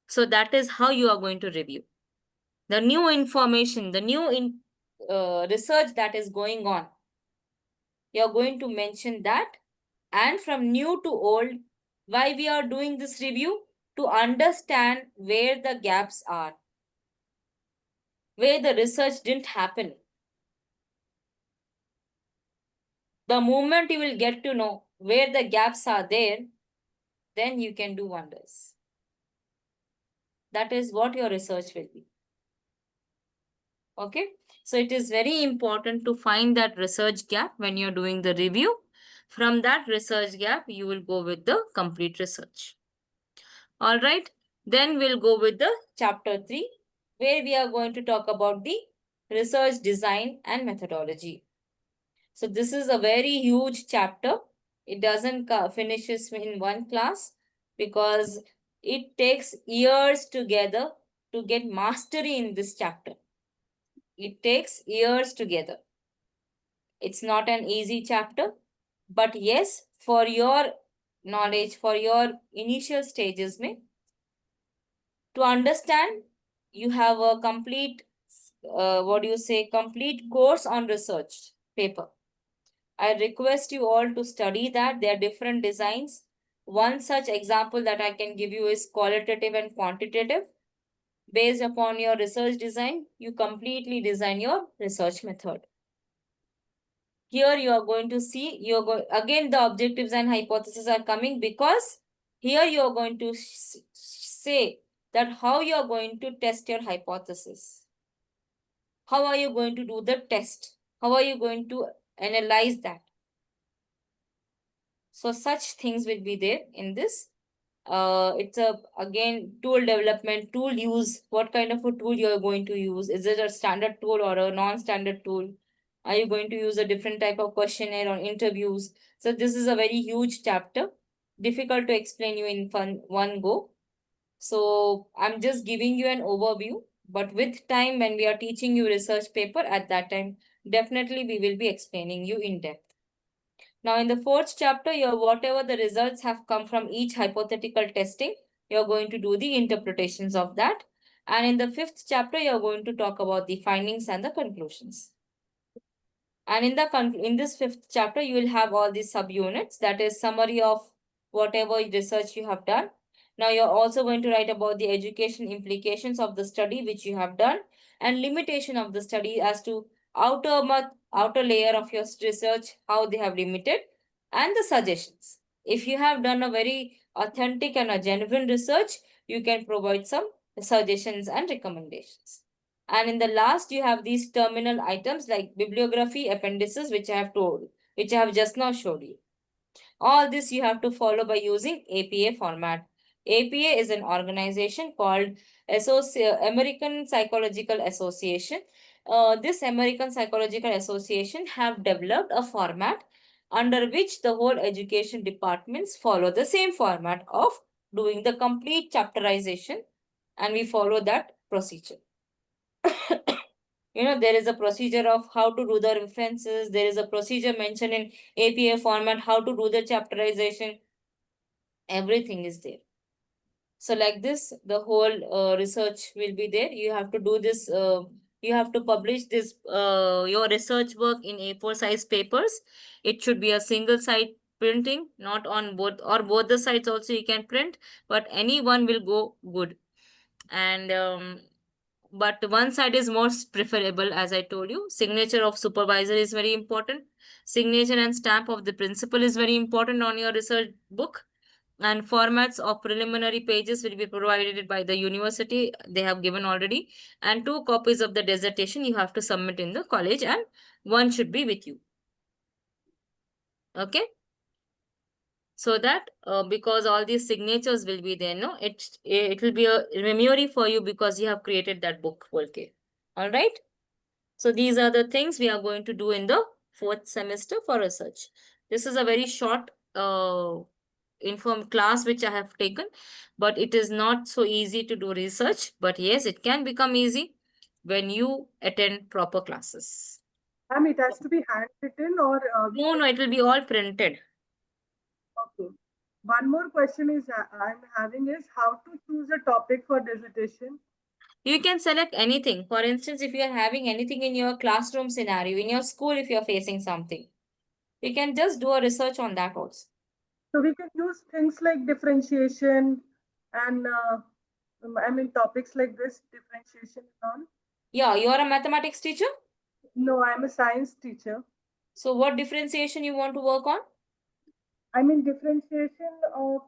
So that is how you are going to review. The new information, the new research that is going on. You are going to mention that. And from new to old, why we are doing this review? To understand where the gaps are, where the research didn't happen. The moment you will get to know where the gaps are there, then you can do wonders. That is what your research will be. Okay, so it is very important to find that research gap when you're doing the review. From that research gap, you will go with the complete research. All right, then we'll go with the chapter 3, where we are going to talk about the research design and methodology. So this is a very huge chapter. It doesn't finish in one class because it takes years together to get mastery in this chapter. It takes years together. It's not an easy chapter, but yes, for your knowledge, for your initial stages, to understand, you have a complete, complete course on research paper. I request you all to study that. There are different designs. One such example that I can give you is qualitative and quantitative. Based upon your research design, you completely design your research method. Here you are going to see, again the objectives and hypotheses are coming, because here you are going to say that how you are going to test your hypothesis. How are you going to do the test? How are you going to analyze that? So such things will be there in this. It's again tool development, tool use. What kind of a tool you are going to use? Is it a standard tool or a non-standard tool? Are you going to use a different type of questionnaire or interviews? So this is a very huge chapter, difficult to explain you in one go. So I'm just giving you an overview, but with time when we are teaching you research paper, at that time, definitely we will be explaining you in depth. Now in the fourth chapter, whatever the results have come from each hypothetical testing, you're going to do the interpretations of that. And in the fifth chapter, you're going to talk about the findings and the conclusions. And in this fifth chapter, you will have all these subunits, that is summary of whatever research you have done. Now you're also going to write about the education implications of the study which you have done and limitation of the study as to outer layer of your research, how they have limited, and the suggestions. If you have done a very authentic and a genuine research, you can provide some suggestions and recommendations. And in the last, you have these terminal items like bibliography, appendices, which I have just now showed you. All this you have to follow by using APA format. APA is an organization called American Psychological Association. This American Psychological Association have developed a format under which the whole education departments follow the same format of doing the complete chapterization, and we follow that procedure. There is a procedure of how to do the references. There is a procedure mentioned in APA format, how to do the chapterization. Everything is there. So like this, the whole research will be there. You have to do this. You have to publish this your research work in A4 size papers. It should be a single side printing, not on both the sides also you can print, but any one will go good. And but one side is most preferable, as I told you. Signature of supervisor is very important. Signature and stamp of the principal is very important on your research book. And formats of preliminary pages will be provided by the university. They have given already. And 2 copies of the dissertation you have to submit in the college, and one should be with you. Okay. So that because all these signatures will be there, no, it will be a memory for you because you have created that book. Okay. All right. So these are the things we are going to do in the 4th semester for research. This is a very short informed class which I have taken, but it is not so easy to do research. But yes, it can become easy when you attend proper classes. Ma'am, it has to be handwritten or No, it will be all printed. okay. One more question is I'm having is how to choose a topic for dissertation. You can select anything. For instance, if you are having anything in your classroom scenario, in your school, if you are facing something, you can just do a research on that also. So we can use things like differentiation and topics like this, differentiation and all. Yeah, you are a mathematics teacher? No, I'm a science teacher. So what differentiation you want to work on? I mean differentiation of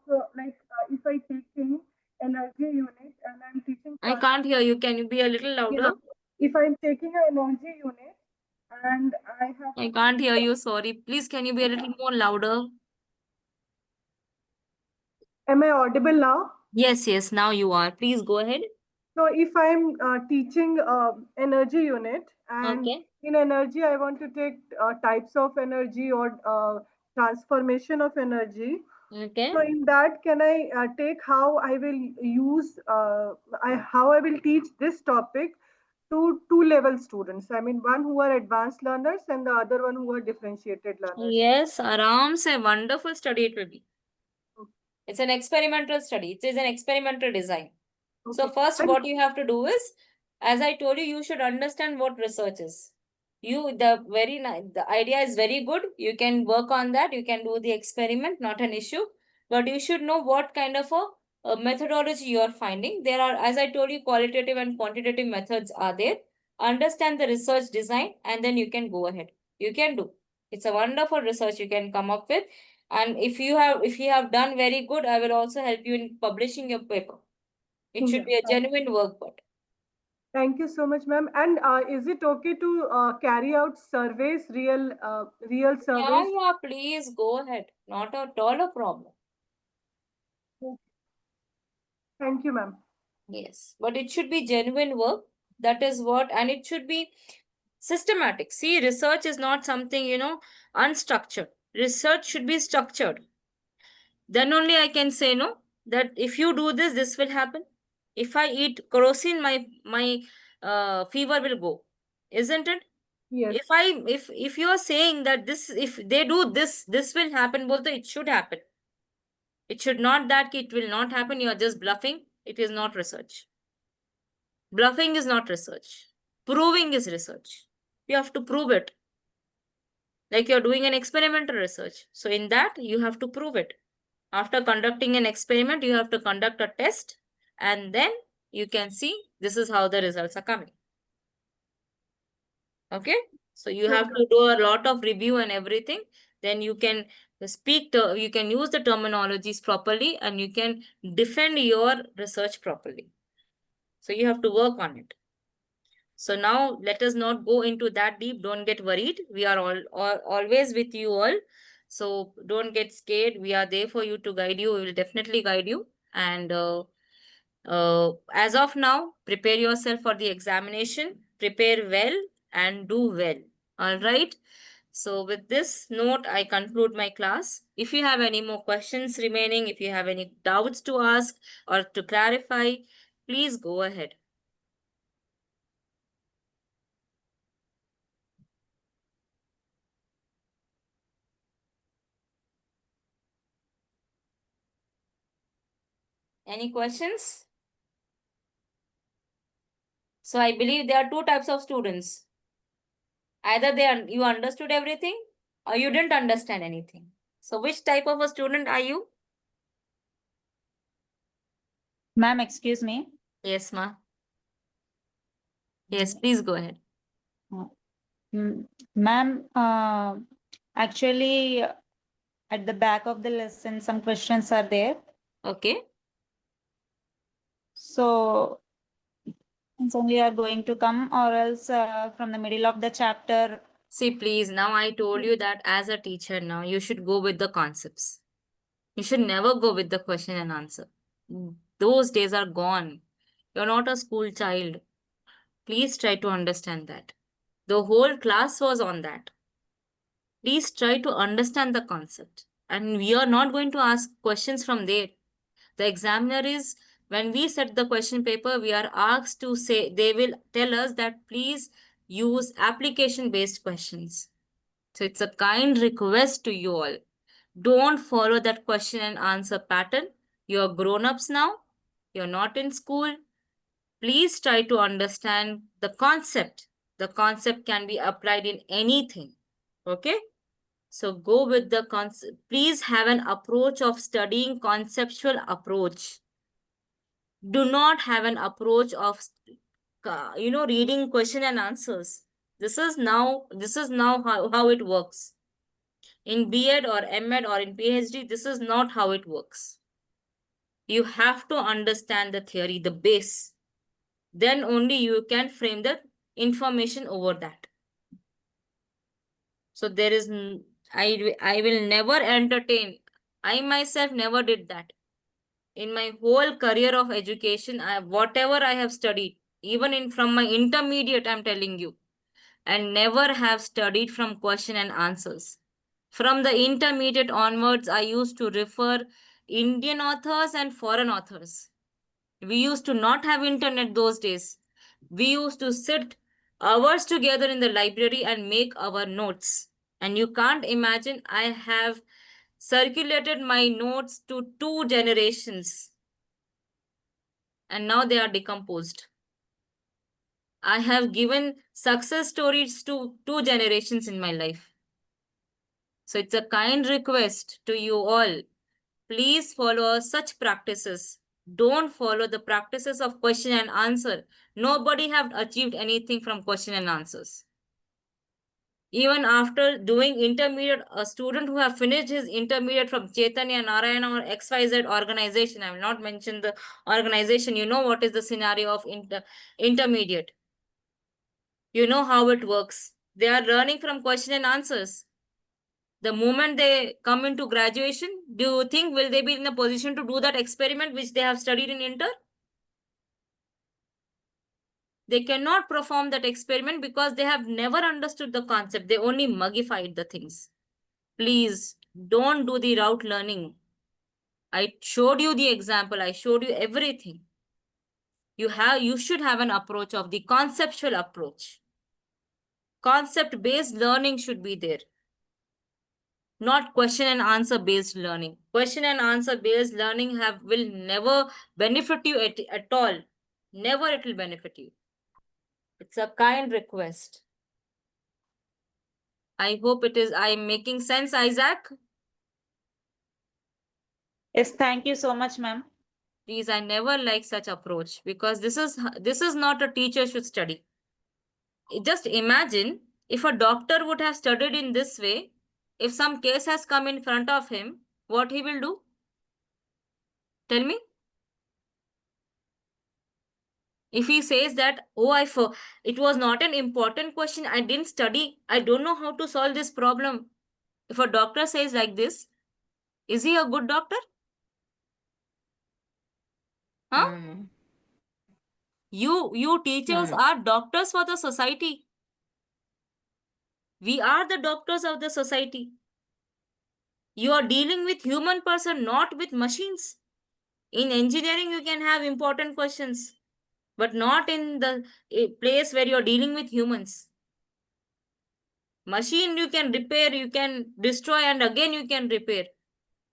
if I take any energy unit and I'm teaching. I can't hear you. Can you be a little louder? Yeah. If I'm taking an energy unit and I can't hear you. Sorry. Please, can you be a little more louder? Am I audible now? Yes, now you are. Please go ahead. So if I'm teaching energy unit and Okay. in energy, I want to take types of energy or transformation of energy. Okay. So in that, can I take how I will use, how I will teach this topic to 2-level students? I mean, one who are advanced learners and the other one who are differentiated learners. Yes, Aram se wonderful study it will be. It's an experimental study. It is an experimental design. So Okay. first, And what you have to do is, as I told you, you should understand what research is. The idea is very good. You can work on that. You can do the experiment, not an issue. But you should know what kind of a methodology you are finding. There are, as I told you, qualitative and quantitative methods are there. Understand the research design, and then you can go ahead. You can do. It's a wonderful research you can come up with. And if you have done very good, I will also help you in publishing your paper. It should be a genuine work, but. thank you so much, ma'am. And is it okay to carry out surveys, real surveys? Yeah, please go ahead. Not at all a problem. Thank you, ma'am. Yes, but it should be genuine work. That is what, and it should be systematic. See, research is not something, unstructured. Research should be structured. Then only I can say, no, that if you do this, this will happen. If I eat kerosene, my fever will go, isn't it? Yes. If you are saying that this, if they do this, this will happen, both it should happen. It should not that it will not happen. You are just bluffing. It is not research. Bluffing is not research. Proving is research. You have to prove it. Like you're doing an experimental research. So in that, you have to prove it. After conducting an experiment, you have to conduct a test, and then you can see this is how the results are coming. Okay? So you have to do a lot of review and everything. Then you can you can use the terminologies properly, and you can defend your research properly. So you have to work on it. So now let us not go into that deep. Don't get worried. We are always with you all. So don't get scared. We are there for you to guide you. We will definitely guide you. And as of now, prepare yourself for the examination. Prepare well and do well. All right. So with this note, I conclude my class. If you have any more questions remaining, if you have any doubts to ask or to clarify, please go ahead. Any questions? So I believe there are two types of students. Either you understood everything or you didn't understand anything. So which type of a student are you? Ma'am, excuse me. Yes, ma. Yes, please go ahead. Ma'am, actually, at the back of the lesson, some questions are there. Okay. So, we are going to come, or else from the middle of the chapter. See, please, now I told you that as a teacher now, you should go with the concepts. You should never go with the question and answer. Those days are gone. You're not a school child. Please try to understand that. The whole class was on that. Please try to understand the concept. And we are not going to ask questions from there. The examiner is, when we set the question paper, we are asked to say, they will tell us that please use application-based questions. So it's a kind request to you all. Don't follow that question and answer pattern. You're grown-ups now. You're not in school. Please try to understand the concept. The concept can be applied in anything. Okay? So go with the concept. Please have an approach of studying conceptual approach. Do not have an approach of, reading question and answers. This is now how it works. In B.Ed or M.Ed or in PhD, this is not how it works. You have to understand the theory, the base. Then only you can frame the information over that. So there is, I will never entertain. I myself never did that. In my whole career of education, whatever I have studied, even from my intermediate, I'm telling you, and never have studied from question and answers. From the intermediate onwards, I used to refer Indian authors and foreign authors. We used to not have internet those days. We used to sit hours together in the library and make our notes. And you can't imagine, I have circulated my notes to 2 generations. And now they are decomposed. I have given success stories to 2 generations in my life. So it's a kind request to you all. Please follow such practices. Don't follow the practices of question and answer. Nobody have achieved anything from question and answers. Even after doing intermediate, a student who have finished his intermediate from Chaitanya, Narayana or XYZ organization, I will not mention the organization, you know what is the scenario of intermediate. You know how it works. They are learning from question and answers. The moment they come into graduation, do you think will they be in a position to do that experiment which they have studied in inter? They cannot perform that experiment because they have never understood the concept. They only muggified the things. Please don't do the route learning. I showed you the example. I showed you everything. You should have an approach of the conceptual approach. Concept-based learning should be there. Not question and answer based learning. Question and answer based learning will never benefit you at all. Never it will benefit you. It's a kind request. I hope I'm making sense, Isaac. Yes, thank you so much, ma'am. Please, I never like such approach because this is not a teacher should study. Just imagine if a doctor would have studied in this way, if some case has come in front of him, what he will do? Tell me. If he says that, oh, it was not an important question, I didn't study, I don't know how to solve this problem. If a doctor says like this, is he a good doctor? Huh? Mm. You teachers No. are doctors for the society. We are the doctors of the society. You are dealing with human person, not with machines. In engineering, you can have important questions, but not in the place where you're dealing with humans. Machine you can repair, you can destroy, and again you can repair.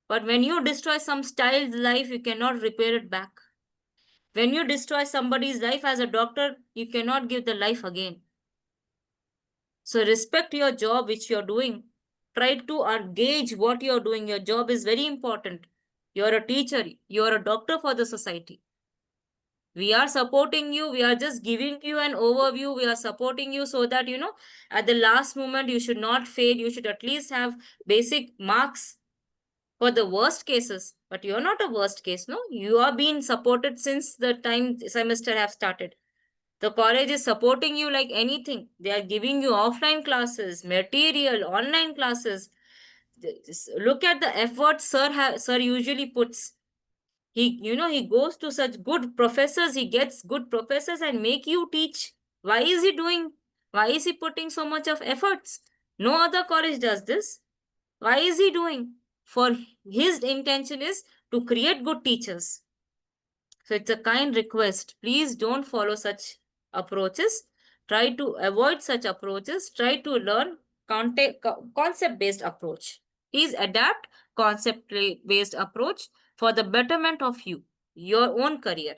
But when you destroy some child's life, you cannot repair it back. When you destroy somebody's life as a doctor, you cannot give the life again. So respect your job which you're doing. Try to gauge what you're doing. Your job is very important. You're a teacher. You're a doctor for the society. We are supporting you. We are just giving you an overview. We are supporting you so that, at the last moment, you should not fail. You should at least have basic marks for the worst cases. But you're not a worst case, no? You are being supported since the time semester have started. The college is supporting you like anything. They are giving you offline classes, material, online classes. Look at the effort sir usually puts. He goes to such good professors, he gets good professors and make you teach. Why is he doing? Why is he putting so much of efforts? No other college does this. Why is he doing? For his intention is to create good teachers. So it's a kind request. Please don't follow such approaches. Try to avoid such approaches. Try to learn concept-based approach. Please adapt concept-based approach for the betterment of your own career.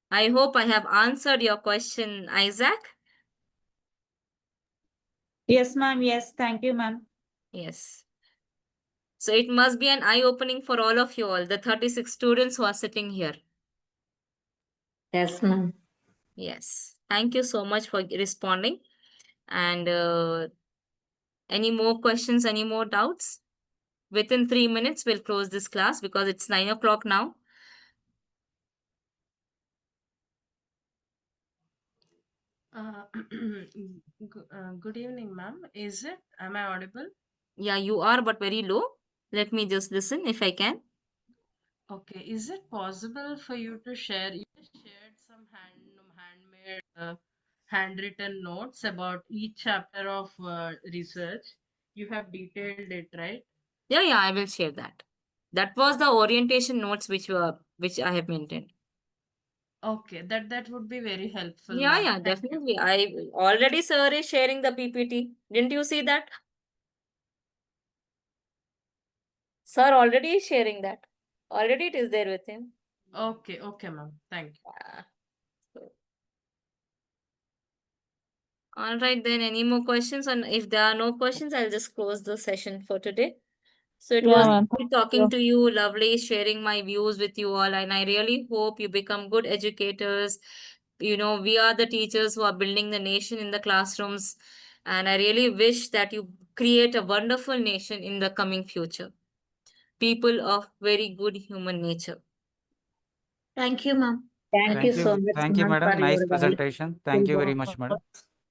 I hope I have answered your question, Isaac. Yes, ma'am. Yes, thank you, ma'am. Yes. So it must be an eye-opening for all of you all, the 36 students who are sitting here. Yes, ma'am. Yes. Thank you so much for responding. And any more questions, any more doubts? Within 3 minutes, we'll close this class because it's 9 o'clock now. Good evening, ma'am. Am I audible? Yeah, you are, but very low. Let me just listen if I can. Okay. Is it possible for you to share? You shared some handmade, handwritten notes about each chapter of research. You have detailed it, right? Yeah, I will share that. That was the orientation notes which I have maintained. Okay, that would be very helpful, Yeah, ma'am. Thank you. definitely. I already sir is sharing the PPT. Didn't you see that? Sir already is sharing that. Already it is there with him. Okay, ma'am. Thank you. Yeah. So, all right, then any more questions? And if there are no questions, I'll just close the session for today. So it was ma'am. lovely talking to you, lovely sharing my views with you all, and I really hope you become good educators. We are the teachers who are building the nation in the classrooms, and I really wish that you create a wonderful nation in the coming future. People of very good human nature. Thank you, ma'am. Thank you so much, Thank you, ma'am, madam. for Nice your presentation. Thank you very much, madam.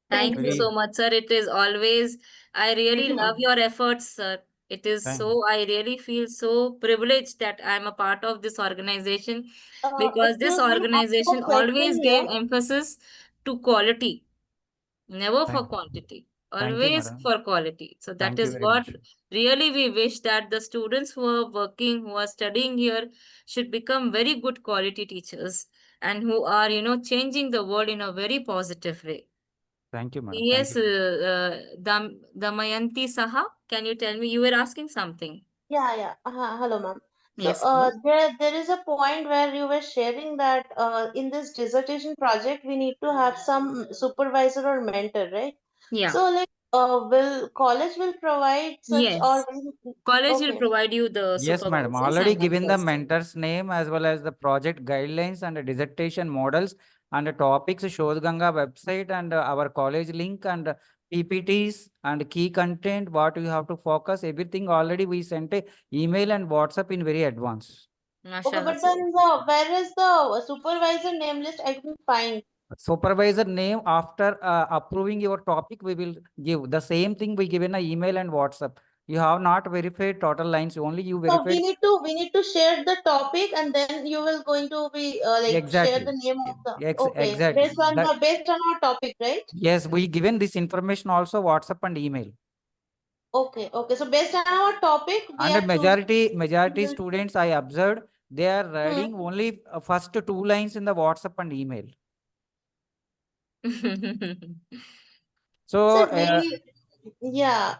Thank Thank you Very so much, sir. It is always, I really you, love ma'am. your efforts, sir. It is Thank- so, I really feel so privileged that I'm a part of this organization because this Excuse me, I have organization a always question gave here. emphasis to quality, never for thank- quantity. Thank you, always madam. for quality. So that Thank you is very what much. really we wish, that the students who are working, who are studying here, should become very good quality teachers, and who are, changing the world in a very positive way. Thank you, madam. Yes, Thank you. Damayanti Saha, can you tell me, you were asking something? Yeah. Hello, ma'am. So, Yes, ma'am. there is a point where you were sharing that in this dissertation project, we need to have some supervisor or mentor, right? Yeah. So, like, will college will provide such Yes. College will okay. provide you the Yes, madam. supervisors Already and given the mentors. mentor's name as well as the project guidelines and the dissertation models and the topics, Shodhganga website and our college link and PPTs and key content, what you have to focus, everything already we sent a email and WhatsApp in very advance. Okay, Mashallah, but sir. then where is the supervisor name list? I couldn't find. Supervisor name after approving your topic, we will give the same thing we given an email and WhatsApp. You have not verified total lines, only you So verified. we need to share the topic, and then you will going to be like share Exactly. the name of the okay Exactly. based on our topic, right? Yes, we given this information also WhatsApp and email. Okay. So based on our topic, we And are to majority students I observed, they are writing only first 2 lines in the WhatsApp and email. So, Sir, yeah,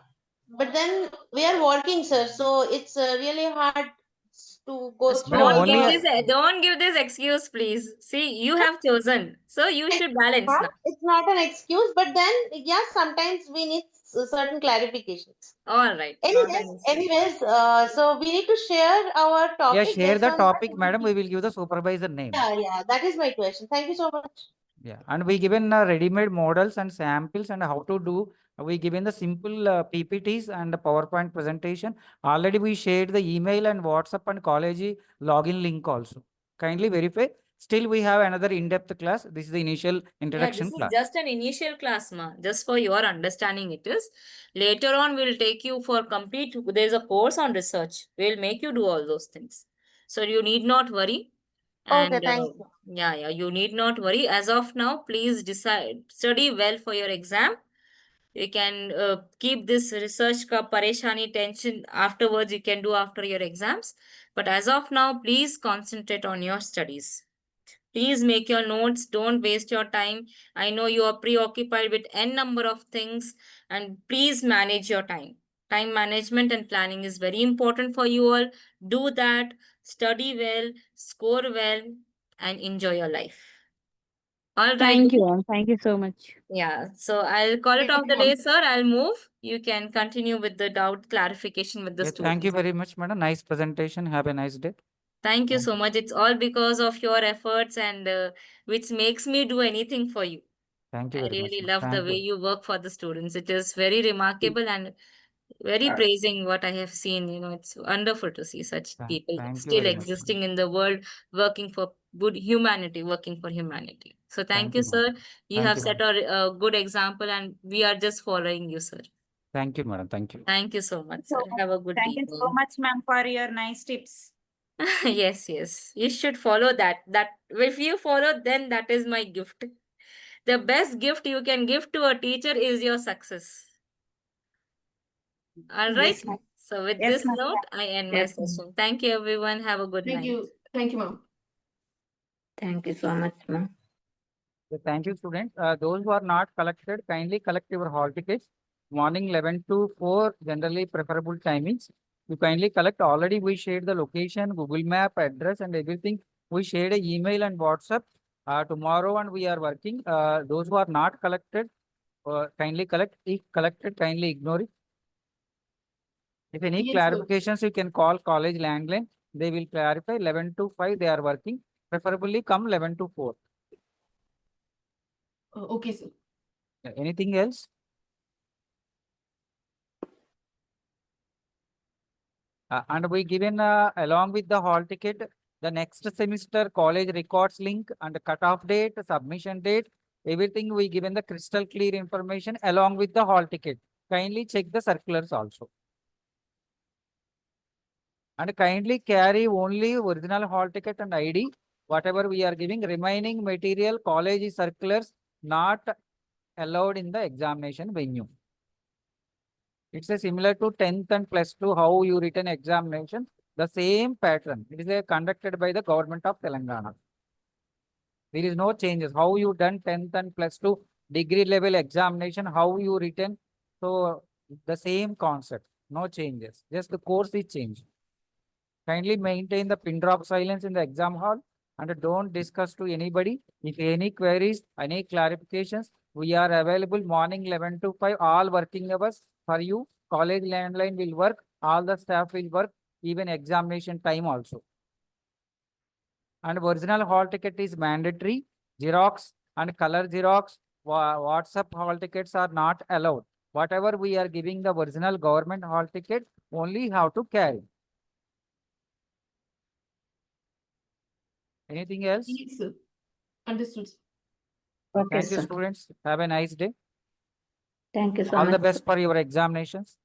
but then we are working, sir. So it's really hard to go Just through madam, all only don't give this excuse, please. See, you have chosen, so you should balance now. It's not an excuse, but then yeah, sometimes we need certain clarifications. All right. Not an issue. Anyways, so we need to share our yeah, topic share based the on topic, that. madam. We will give the supervisor name. Yeah. That is my question. Thank you so much. Yeah, and we given ready-made models and samples and how to do. We given the simple PPTs and the PowerPoint presentation. Already we shared the email and WhatsApp and college login link also. Kindly verify. Still, we have another in-depth class. This is the initial Yeah, introduction this is class. just an initial class, ma. Just for your understanding, it is. Later on, we'll take you for complete. There's a course on research. We'll make you do all those things. So you need not worry. Okay, And thank you. yeah, you need not worry. As of now, please study well for your exam. You can keep this research ka pareshani tension afterwards. You can do after your exams. But as of now, please concentrate on your studies. Please make your notes. Don't waste your time. I know you are preoccupied with n number of things, and please manage your time. Time management and planning is very important for you all. Do that. Study well, score well, and enjoy your life. All right. Thank you, ma'am. Thank you so much. Yeah. So I'll call it off the day, sir. I'll move. You can continue with the doubt clarification with the Yeah, students. thank you very much, madam. Nice presentation. Have a nice day. Thank you so much. It's all because of your efforts, and which makes me do anything for you. Thank you I very much, really ma'am. love the Thank way you. you work for the students. It is very remarkable and very praising what I have seen. It's wonderful to see such people Thank you still very much, existing in the world, working for good humanity, working for humanity. So thank you, madam. sir. You Thank have you, set a good example, and we are just following you, sir. Thank you, madam. Thank you. Thank you so much, sir. Have a good Thank you so evening. much, ma'am, for your nice tips. Yes. You should follow that. If you follow, then that is my gift. The best gift you can give to a teacher is your success. All right. Yes, ma'am. So with Yes, this ma'am. note, I end my Yes, ma'am. session. Thank you, everyone. Have a good Thank night. you. Thank you, ma'am. Thank you so much, ma'am. Thank you, students. Those who are not collected, kindly collect your hall tickets. Morning 11 to 4, generally preferable timings. You kindly collect. Already we shared the location, Google Map, address, and everything. We shared an email and WhatsApp. Tomorrow, and we are working. Those who are not collected, kindly collect. If collected, kindly ignore it. If any Yes, sir. clarifications, you can call college landline. They will clarify. 11 to 5, they are working. Preferably come 11 to 4. Okay, sir. Anything else? And we given along with the hall ticket, the next semester college records link and cutoff date, submission date, everything we given the crystal clear information along with the hall ticket. Kindly check the circulars also. And kindly carry only original hall ticket and ID. Whatever we are giving, remaining material, college circulars not allowed in the examination venue. It's a similar to 10th and +2, how you written examination, the same pattern. It is conducted by the government of Telangana. There is no changes. How you done 10th and +2 degree level examination, how you written. So the same concept, no changes. Just the course is changed. Kindly maintain the pin drop silence in the exam hall and don't discuss to anybody. If any queries, any clarifications, we are available morning 11 to 5, all working hours for you. College landline will work, all the staff will work, even examination time also. And original hall ticket is mandatory. Xerox and color Xerox, WhatsApp hall tickets are not allowed. Whatever we are giving the original government hall ticket, only have to carry. Anything else? Yes, sir. Understood. Okay, Thank you, sir. students. Have a nice day. Thank you so All much. the best for your examinations.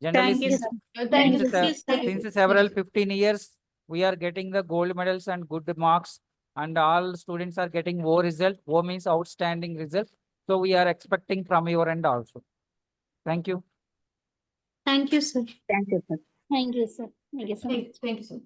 Generally, Thank you, since, sir. Thank you, since, sir. since several 15 years, we are getting the gold medals and good marks, and all students are getting O result. O means outstanding result. So we are expecting from your end also. Thank you. Thank you, sir. Thank you, sir. Thank you, sir. Thank you so much. Thank you, sir.